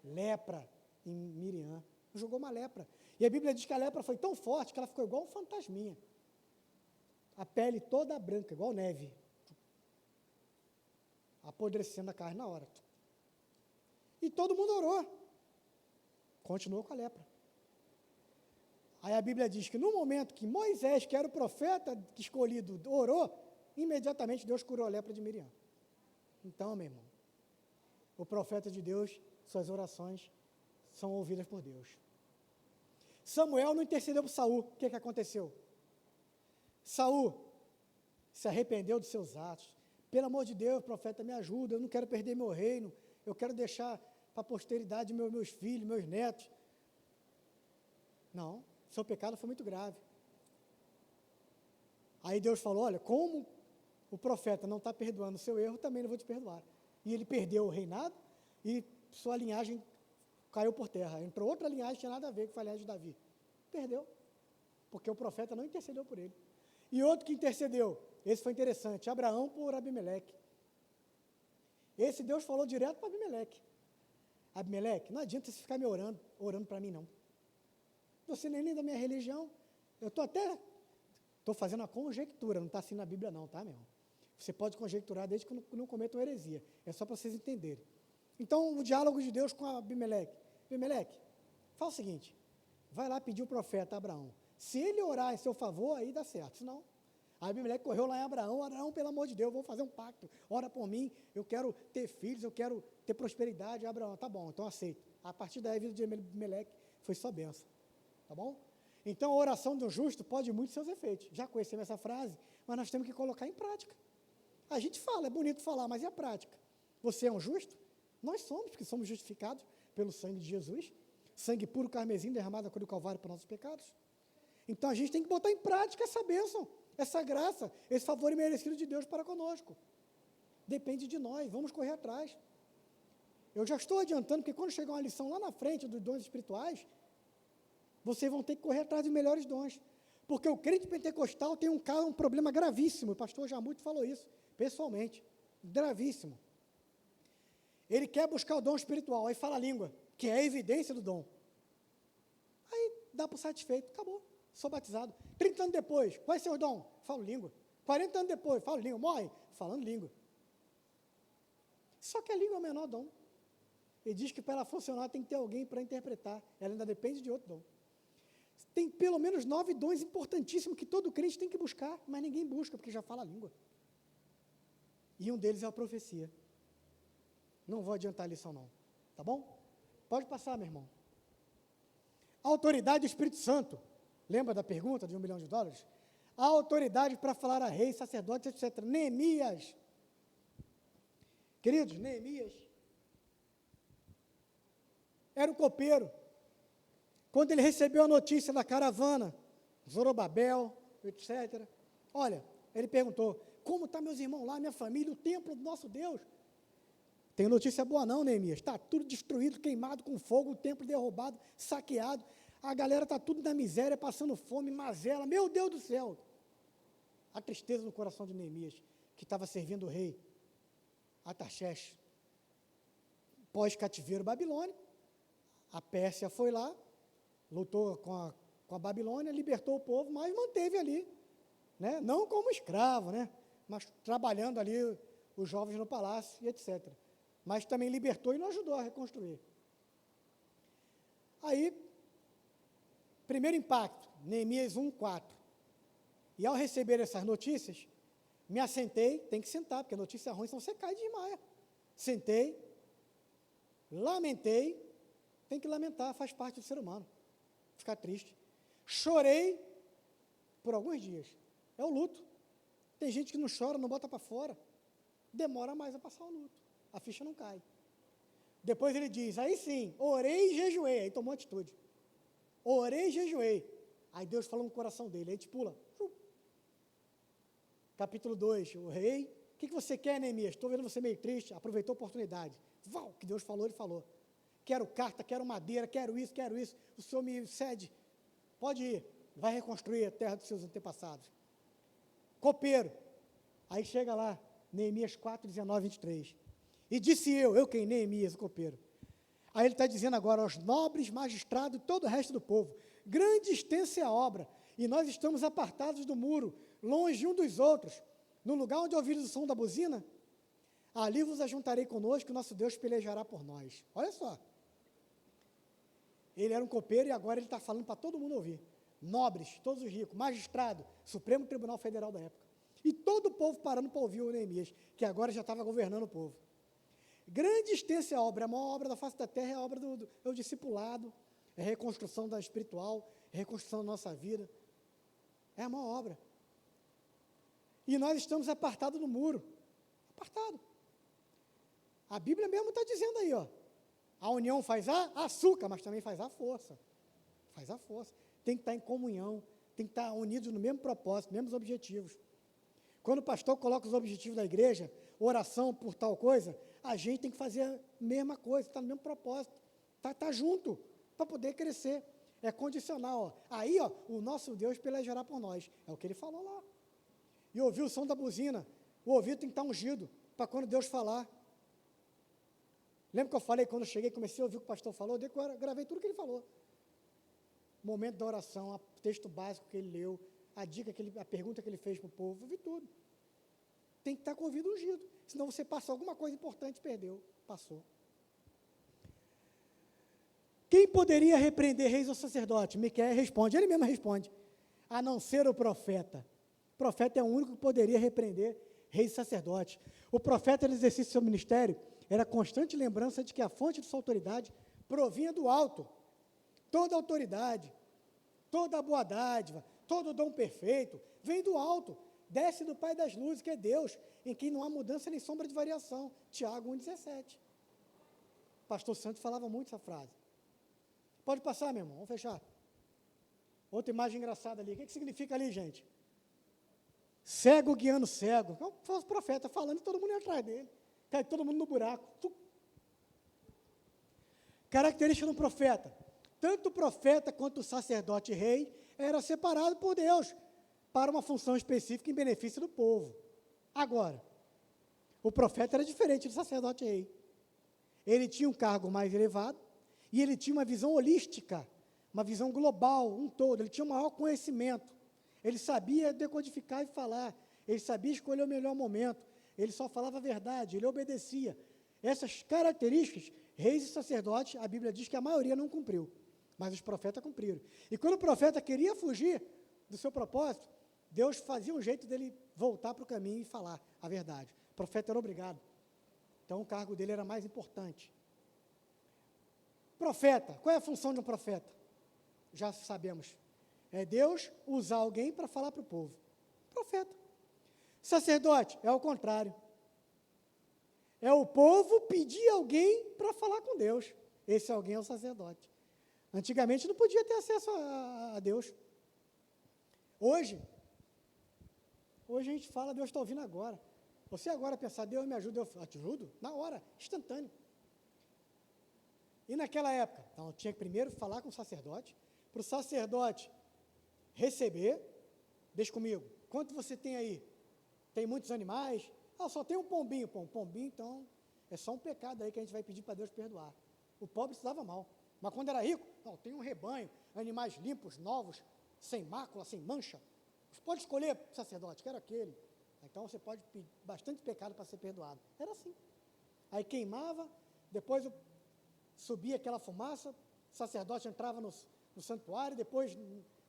Lepra em Miriam. Jogou uma lepra. E a Bíblia diz que a lepra foi tão forte que ela ficou igual um fantasminha. A pele toda branca, igual neve. Apodrecendo a carne na hora. E todo mundo orou. Continuou com a lepra. Aí a Bíblia diz que no momento que Moisés, que era o profeta escolhido, orou, imediatamente Deus curou a lepra de Miriam. Então, meu irmão, o profeta de Deus, suas orações são ouvidas por Deus. Samuel não intercedeu por Saul. O que aconteceu? Saul se arrependeu dos seus atos. Pelo amor de Deus, profeta, me ajuda, eu não quero perder meu reino, eu quero deixar para a posteridade meus filhos, meus netos. Não, seu pecado foi muito grave. Aí Deus falou, olha, como o profeta não está perdoando o seu erro, também não vou te perdoar. E ele perdeu o reinado e sua linhagem caiu por terra. Entrou outra linhagem que tinha nada a ver com a linhagem de Davi. Perdeu, porque o profeta não intercedeu por ele. E outro que intercedeu, esse foi interessante, Abraão por Abimeleque. Esse Deus falou direto para Abimeleque. Abimeleque, não adianta você ficar me orando para mim não. Você nem da minha religião. Eu estou fazendo uma conjectura, não está assim na Bíblia não, tá, meu irmão? Você pode conjecturar desde que não cometa uma heresia. É só para vocês entenderem. Então, o diálogo de Deus com Abimeleque. Abimeleque, fala o seguinte, vai lá pedir o profeta Abraão. Se ele orar em seu favor, aí dá certo. Senão, a Abimeleque correu lá em Abraão. Abraão, pelo amor de Deus, vou fazer um pacto. Ora por mim, eu quero ter filhos, eu quero ter prosperidade. Abraão, tá bom, então aceito. A partir daí, a vida de Abimeleque foi só bênção. Tá bom? Então, a oração do justo pode muito seus efeitos. Já conhecemos essa frase, mas nós temos que colocar em prática. A gente fala, é bonito falar, mas e a prática? Você é um justo? Nós somos, porque somos justificados pelo sangue de Jesus. Sangue puro carmesim derramado na cruz do Calvário para nossos pecados. Então, a gente tem que botar em prática essa bênção, essa graça, esse favor imerecido de Deus para conosco. Depende de nós, vamos correr atrás. Eu já estou adiantando, porque quando chegar uma lição lá na frente dos dons espirituais, vocês vão ter que correr atrás dos melhores dons. Porque o crente pentecostal tem um problema gravíssimo, o pastor Jamute falou isso, pessoalmente, gravíssimo. Ele quer buscar o dom espiritual, aí fala a língua, que é a evidência do dom. Aí dá para satisfeito, acabou, sou batizado. 30 anos depois, qual é seu dom? Falo língua. 40 anos depois, falo língua, morre, falando língua. Só que a língua é o menor dom. Ele diz que para ela funcionar tem que ter alguém para interpretar, ela ainda depende de outro dom. Tem pelo menos 9 dons importantíssimos que todo crente tem que buscar, mas ninguém busca, porque já fala a língua. E um deles é a profecia. Não vou adiantar a lição não, tá bom? Pode passar, meu irmão. A autoridade do Espírito Santo. Lembra da pergunta de $1 milhão? A autoridade para falar a reis, sacerdotes, etc. Neemias. Queridos, Neemias era o copeiro. Quando ele recebeu a notícia da caravana, Zorobabel, etc. Olha, ele perguntou, como estão meus irmãos lá, minha família, o templo do nosso Deus? Tem notícia boa não, Neemias, está tudo destruído, queimado com fogo, o templo derrubado, saqueado, a galera está tudo na miséria, passando fome, mazela, meu Deus do céu. A tristeza no coração de Neemias, que estava servindo o rei Artaxerxes, pós-cativeiro babilônico, a Pérsia foi lá, lutou com a Babilônia, libertou o povo, mas manteve ali, né? Não como escravo, né? Mas trabalhando ali os jovens no palácio e etc. Mas também libertou e não ajudou a reconstruir. Aí, primeiro impacto, Neemias 1:4. E ao receber essas notícias, me assentei, tem que sentar, porque notícia ruim, senão você cai e desmaia. Sentei, lamentei, tem que lamentar, faz parte do ser humano. Ficar triste. Chorei por alguns dias. É o luto. Tem gente que não chora, não bota para fora. Demora mais a passar o luto. A ficha não cai. Depois ele diz, aí sim, orei e jejuei. Aí tomou atitude. Orei e jejuei. Aí Deus falou no coração dele. Aí te pula. Capítulo 2, o rei. O que você quer, Neemias? Estou vendo você meio triste. Aproveitou a oportunidade. O que Deus falou, ele falou. Quero carta, quero madeira, quero isso, quero isso. O Senhor me cede. Pode ir. Vai reconstruir a terra dos seus antepassados. Copeiro. Aí chega lá, Neemias 4, 19, 23. E disse eu quem? Neemias, o copeiro. Aí ele está dizendo agora aos nobres, magistrados e todo o resto do povo, grande e extensa é a obra, e nós estamos apartados do muro, longe um dos outros, no lugar onde ouvires o som da buzina, ali vos ajuntarei conosco, e nosso Deus pelejará por nós. Olha só. Ele era um copeiro e agora ele está falando para todo mundo ouvir. Nobres, todos os ricos, magistrado, Supremo Tribunal Federal da época. E todo o povo parando para ouvir o Neemias, que agora já estava governando o povo. Grande e extensa é a obra, a maior obra da face da terra é a obra é o discipulado, é a reconstrução da espiritual, é a reconstrução da nossa vida. É a maior obra. E nós estamos apartados do muro. Apartado. A Bíblia mesmo está dizendo aí, ó. A união faz açúcar, mas também faz a força. Faz a força. Tem que estar em comunhão, tem que estar unidos no mesmo propósito, mesmos objetivos. Quando o pastor coloca os objetivos da igreja, oração por tal coisa, a gente tem que fazer a mesma coisa, está no mesmo propósito, tá junto, para poder crescer. É condicional, ó. Aí, ó, o nosso Deus pelejará por nós. É o que ele falou lá. E ouvir o som da buzina, o ouvido tem que estar ungido, para quando Deus falar. Lembra que eu falei, quando eu cheguei, comecei a ouvir o que o pastor falou, eu gravei tudo que ele falou. Momento da oração, o texto básico que ele leu, a pergunta que ele fez para o povo, eu vi tudo. Tem que estar com o ouvido ungido, senão você passou alguma coisa importante e perdeu, passou. Quem poderia repreender reis ou sacerdotes? Miqueias responde, ele mesmo responde, a não ser o profeta. O profeta é o único que poderia repreender reis e sacerdotes. O profeta, no exercício do seu ministério, era constante lembrança de que a fonte de sua autoridade provinha do alto. Toda autoridade, toda boa dádiva, todo dom perfeito, vem do alto, desce do Pai das luzes, que é Deus, em quem não há mudança nem sombra de variação. Tiago 1,17. Pastor Santos falava muito essa frase. Pode passar, meu irmão, vamos fechar. Outra imagem engraçada ali. O que significa ali, gente? Cego guiando cego. Foi o profeta falando e todo mundo ia atrás dele. Cai todo mundo no buraco. Característica do profeta. Tanto o profeta quanto o sacerdote e rei era separado por Deus para uma função específica em benefício do povo. Agora, o profeta era diferente do sacerdote e rei. Ele tinha um cargo mais elevado e ele tinha uma visão holística, uma visão global, um todo. Ele tinha um maior conhecimento. Ele sabia decodificar e falar. Ele sabia escolher o melhor momento. Ele só falava a verdade, ele obedecia. Essas características, reis e sacerdotes, a Bíblia diz que a maioria não cumpriu, mas os profetas cumpriram. E quando o profeta queria fugir do seu propósito, Deus fazia um jeito dele voltar para o caminho e falar a verdade. O profeta era obrigado. Então, o cargo dele era mais importante. Profeta, qual é a função de um profeta? Já sabemos. É Deus usar alguém para falar para o povo. Profeta. Sacerdote, é o contrário. É o povo pedir alguém para falar com Deus. Esse alguém é o sacerdote. Antigamente não podia ter acesso a Deus. Hoje a gente fala, Deus está ouvindo agora. Você agora pensar, Deus me ajuda, eu te ajudo? Na hora, instantâneo. E naquela época, então, tinha que primeiro falar com o sacerdote, para o sacerdote receber, deixa comigo, quanto você tem aí? Tem muitos animais? Só tem um pombinho. Um pombinho, então, é só um pecado aí que a gente vai pedir para Deus perdoar. O pobre se dava mal. Mas quando era rico, não, tem um rebanho, animais limpos, novos, sem mácula, sem mancha. Você pode escolher, sacerdote, quero aquele. Então você pode pedir bastante pecado para ser perdoado. Era assim. Aí queimava, depois subia aquela fumaça, o sacerdote entrava no santuário, depois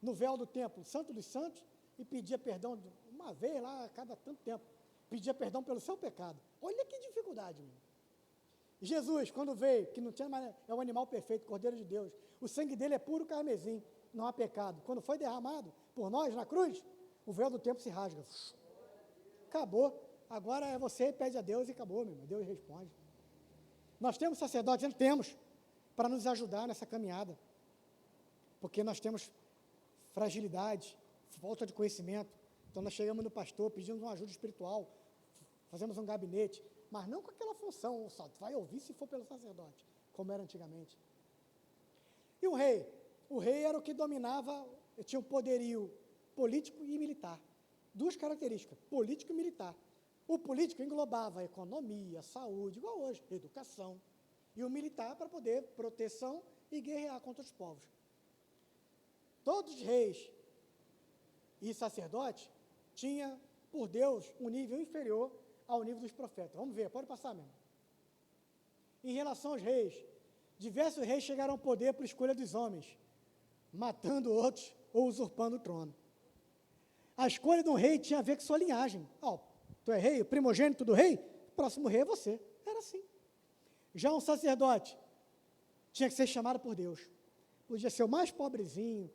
no véu do templo, Santo dos Santos, e pedia perdão uma vez lá a cada tanto tempo. Pedia perdão pelo seu pecado. Olha que dificuldade, meu. Jesus, quando veio, que não tinha mais, é o animal perfeito, Cordeiro de Deus, o sangue dele é puro carmesim, não há pecado. Quando foi derramado, por nós na cruz, o véu do tempo se rasga. Acabou. Agora é você, pede a Deus e acabou, meu irmão. Deus responde. Nós temos sacerdotes, temos, para nos ajudar nessa caminhada. Porque nós temos fragilidade, falta de conhecimento. Então nós chegamos no pastor, pedimos uma ajuda espiritual, fazemos um gabinete, mas não com aquela função, só vai ouvir se for pelo sacerdote, como era antigamente. E o rei? O rei era o que dominava, tinha um poderio político e militar. Duas características, político e militar. O político englobava a economia, saúde, igual hoje, educação. E o militar para poder proteção e guerrear contra os povos. Todos os reis e sacerdotes tinham, por Deus, um nível inferior ao nível dos profetas. Vamos ver, pode passar mesmo. Em relação aos reis, diversos reis chegaram ao poder por escolha dos homens, matando outros ou usurpando o trono. A escolha de um rei tinha a ver com sua linhagem. Tu é rei, o primogênito do rei, o próximo rei é você. Era assim. Já um sacerdote tinha que ser chamado por Deus. Podia ser o mais pobrezinho,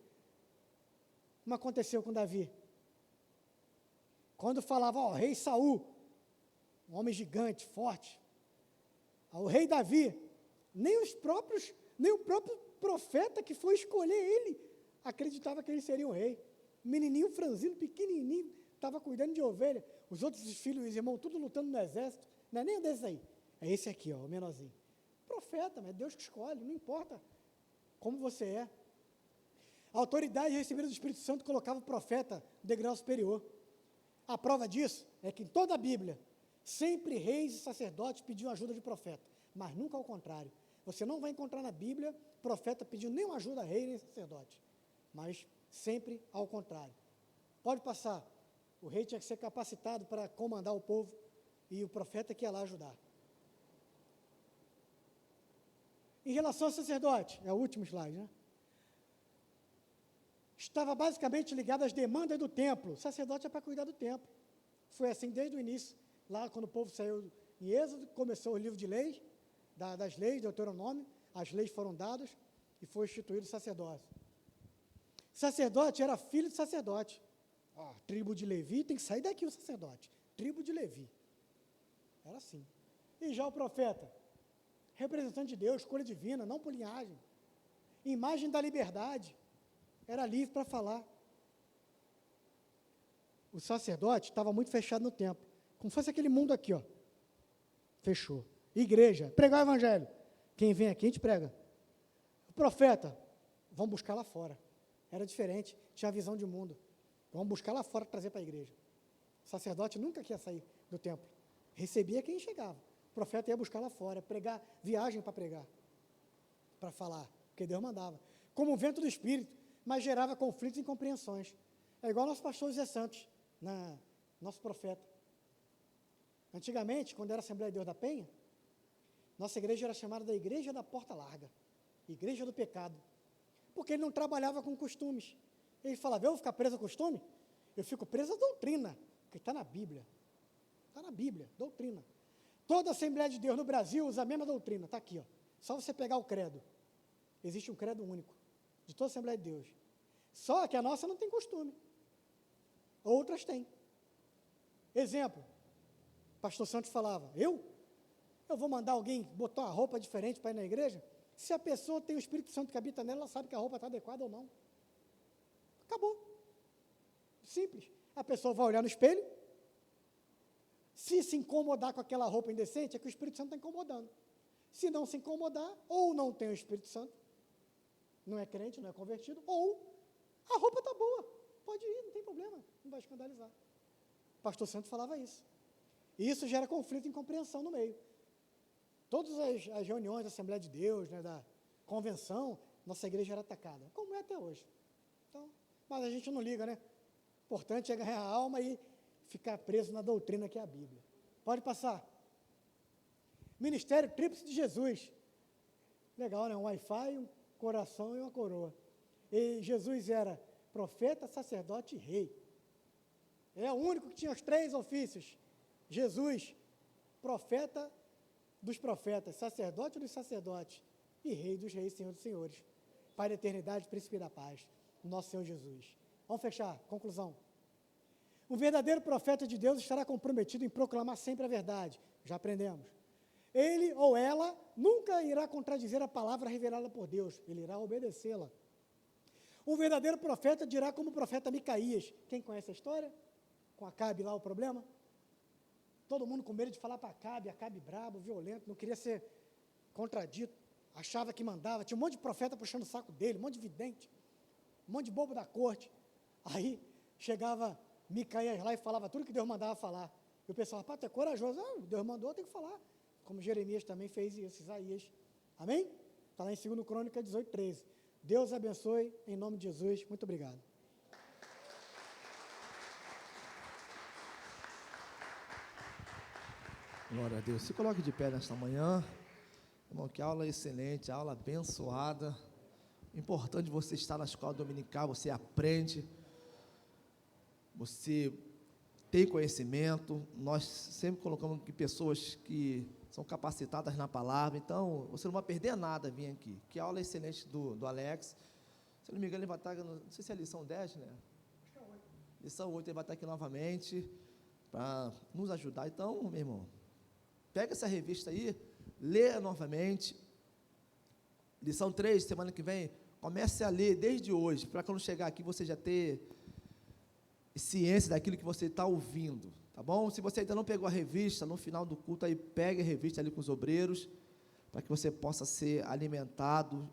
como aconteceu com Davi. Quando falava, rei Saul, um homem gigante, forte, o rei Davi, nem o próprio profeta que foi escolher ele, acreditava que ele seria um rei. Um menininho franzino, pequenininho, estava cuidando de ovelha. Os outros filhos e os irmãos, tudo lutando no exército. Não é nem um desses aí. É esse aqui, o menorzinho. Profeta, mas é Deus que escolhe, não importa como você é. A autoridade recebida do Espírito Santo colocava o profeta no degrau superior. A prova disso é que em toda a Bíblia, sempre reis e sacerdotes pediam ajuda de profeta, mas nunca ao contrário. Você não vai encontrar na Bíblia profeta pedindo nenhuma ajuda a rei nem sacerdote, mas sempre ao contrário. Pode passar. O rei tinha que ser capacitado para comandar o povo e o profeta que ia lá ajudar. Em relação ao sacerdote, é o último slide, né? Estava basicamente ligado às demandas do templo. O sacerdote é para cuidar do templo. Foi assim desde o início, lá quando o povo saiu em Êxodo, começou o livro de leis, das leis, Deuteronômio, as leis foram dadas e foi instituído o sacerdócio. Sacerdote era filho de sacerdote. Tribo de Levi, tem que sair daqui o sacerdote. Tribo de Levi. Era assim. E já o profeta? Representante de Deus, escolha divina, não por linhagem. Imagem da liberdade. Era livre para falar. O sacerdote estava muito fechado no templo. Como fosse aquele mundo aqui, Fechou. Igreja, pregar o evangelho. Quem vem aqui, a gente prega. O profeta, vamos buscar lá fora. Era diferente, tinha a visão de mundo. Vamos buscar lá fora, trazer para a igreja. O sacerdote nunca queria sair do templo. Recebia quem chegava. O profeta ia buscar lá fora, pregar, viagem para pregar, para falar, porque Deus mandava. Como o vento do Espírito, mas gerava conflitos e incompreensões. É igual nosso pastor José Santos, nosso profeta. Antigamente, quando era Assembleia de Deus da Penha, nossa igreja era chamada da Igreja da Porta Larga, Igreja do Pecado, porque ele não trabalhava com costumes. Ele falava, eu vou ficar preso a costume? Eu fico preso à doutrina, porque está na Bíblia. Está na Bíblia, doutrina. Toda Assembleia de Deus no Brasil usa a mesma doutrina, está aqui, Só você pegar o credo. Existe um credo único, de toda a Assembleia de Deus. Só que a nossa não tem costume. Outras têm. Exemplo, pastor Santos falava, eu vou mandar alguém botar uma roupa diferente para ir na igreja? Se a pessoa tem o Espírito Santo que habita nela, ela sabe que a roupa está adequada ou não. Acabou. Simples. A pessoa vai olhar no espelho, se incomodar com aquela roupa indecente, é que o Espírito Santo está incomodando. Se não se incomodar, ou não tem o Espírito Santo, não é crente, não é convertido, ou a roupa está boa, pode ir, não tem problema, não vai escandalizar. O pastor Santos falava isso. E isso gera conflito e incompreensão no meio. Todas as reuniões da Assembleia de Deus, da convenção, nossa igreja era atacada, como é até hoje. Então, mas a gente não liga, né? O importante é ganhar a alma e ficar preso na doutrina que é a Bíblia. Pode passar. Ministério Tríplice de Jesus. Legal, né? Um Wi-Fi, um coração e uma coroa. E Jesus era profeta, sacerdote e rei. É o único que tinha os 3 ofícios. Jesus, profeta dos profetas, sacerdote dos sacerdotes e rei dos reis, Senhor dos senhores. Pai da eternidade, príncipe da paz, nosso Senhor Jesus. Vamos fechar, conclusão. Um verdadeiro profeta de Deus estará comprometido em proclamar sempre a verdade. Já aprendemos. Ele ou ela nunca irá contradizer a palavra revelada por Deus. Ele irá obedecê-la. Um verdadeiro profeta dirá como o profeta Micaías. Quem conhece a história? Com Acabe lá o problema? Todo mundo com medo de falar para Acabe brabo, violento, não queria ser contradito, achava que mandava. Tinha um monte de profeta puxando o saco dele, um monte de vidente, um monte de bobo da corte. Aí chegava Micaías lá e falava tudo que Deus mandava falar. E o pessoal, rapaz, tu é corajoso. Deus mandou, tem que falar. Como Jeremias também fez isso, Isaías. Amém? Está lá em 2 Crônicas 18, 13. Deus abençoe, em nome de Jesus. Muito obrigado. Glória a Deus. Se coloque de pé nesta manhã. Irmão, que aula excelente, aula abençoada. Importante você estar na escola dominical, você aprende, você tem conhecimento. Nós sempre colocamos aqui pessoas que são capacitadas na palavra, então você não vai perder nada vir aqui. Que aula excelente do Alex. Se não me engano, ele vai estar, não sei se é a lição 10, né? Lição 8, ele vai estar aqui novamente para nos ajudar. Então, meu irmão, pega essa revista aí, lê novamente. Lição 3, semana que vem, comece a ler desde hoje, para quando chegar aqui você já ter ciência daquilo que você está ouvindo, tá bom? Se você ainda não pegou a revista, no final do culto aí, pegue a revista ali com os obreiros, para que você possa ser alimentado.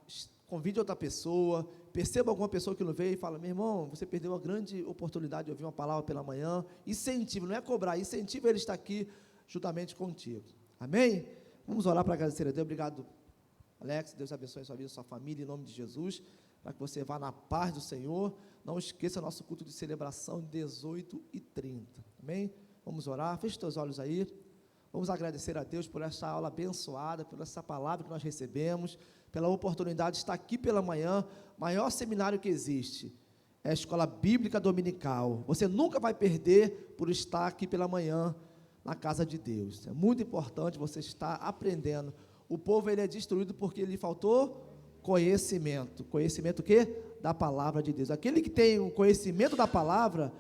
Convide outra pessoa, perceba alguma pessoa que não veio e fala, meu irmão, você perdeu uma grande oportunidade de ouvir uma palavra pela manhã. Incentiva, não é cobrar, incentiva ele estar aqui juntamente contigo, amém? Vamos orar para agradecer a Deus. Obrigado, Alex, Deus abençoe a sua vida, a sua família, em nome de Jesus, para que você vá na paz do Senhor. Não esqueça nosso culto de celebração, 18h30, amém? Vamos orar, feche os teus olhos aí, vamos agradecer a Deus por essa aula abençoada, por essa palavra que nós recebemos, pela oportunidade de estar aqui pela manhã. Maior seminário que existe é a Escola Bíblica Dominical. Você nunca vai perder por estar aqui pela manhã na casa de Deus. É muito importante você estar aprendendo. O povo ele é destruído porque lhe faltou conhecimento. Conhecimento o quê? Da palavra de Deus. Aquele que tem o conhecimento da palavra,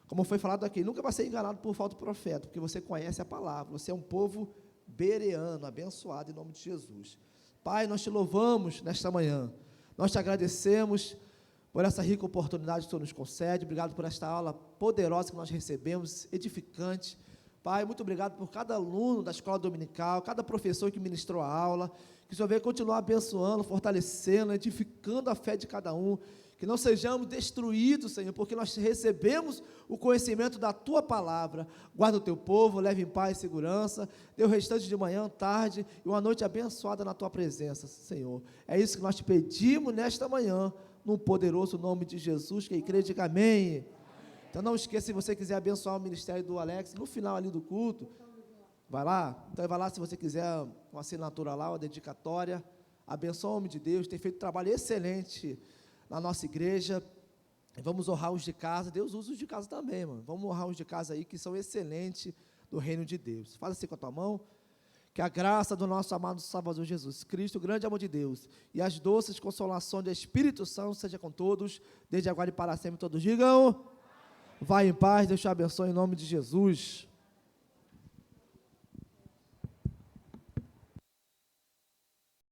como foi falado aqui, nunca vai ser enganado por falta de profeta, porque você conhece a palavra. Você é um povo bereano, abençoado em nome de Jesus. Pai, nós te louvamos nesta manhã. Nós te agradecemos por essa rica oportunidade que o Senhor nos concede. Obrigado por esta aula poderosa que nós recebemos, edificante. Pai, muito obrigado por cada aluno da escola dominical, cada professor que ministrou a aula, que o Senhor venha continuar abençoando, fortalecendo, edificando a fé de cada um, que não sejamos destruídos, Senhor, porque nós recebemos o conhecimento da Tua palavra. Guarda o Teu povo, leve em paz e segurança, dê o restante de manhã, tarde, e uma noite abençoada na Tua presença, Senhor. É isso que nós te pedimos nesta manhã, no poderoso nome de Jesus, quem crê, diga amém. Então não esqueça, se você quiser abençoar o ministério do Alex, no final ali do culto, vai lá, então vai lá se você quiser uma assinatura lá, uma dedicatória, abençoa o homem de Deus, tem feito um trabalho excelente na nossa igreja. Vamos honrar os de casa, Deus usa os de casa também, mano, vamos honrar os de casa aí, que são excelentes do reino de Deus. Faz assim com a tua mão, que a graça do nosso amado Salvador Jesus Cristo, o grande amor de Deus, e as doces consolações do Espírito Santo, seja com todos, desde agora e para sempre, todos digam, vai em paz, Deus te abençoe em nome de Jesus.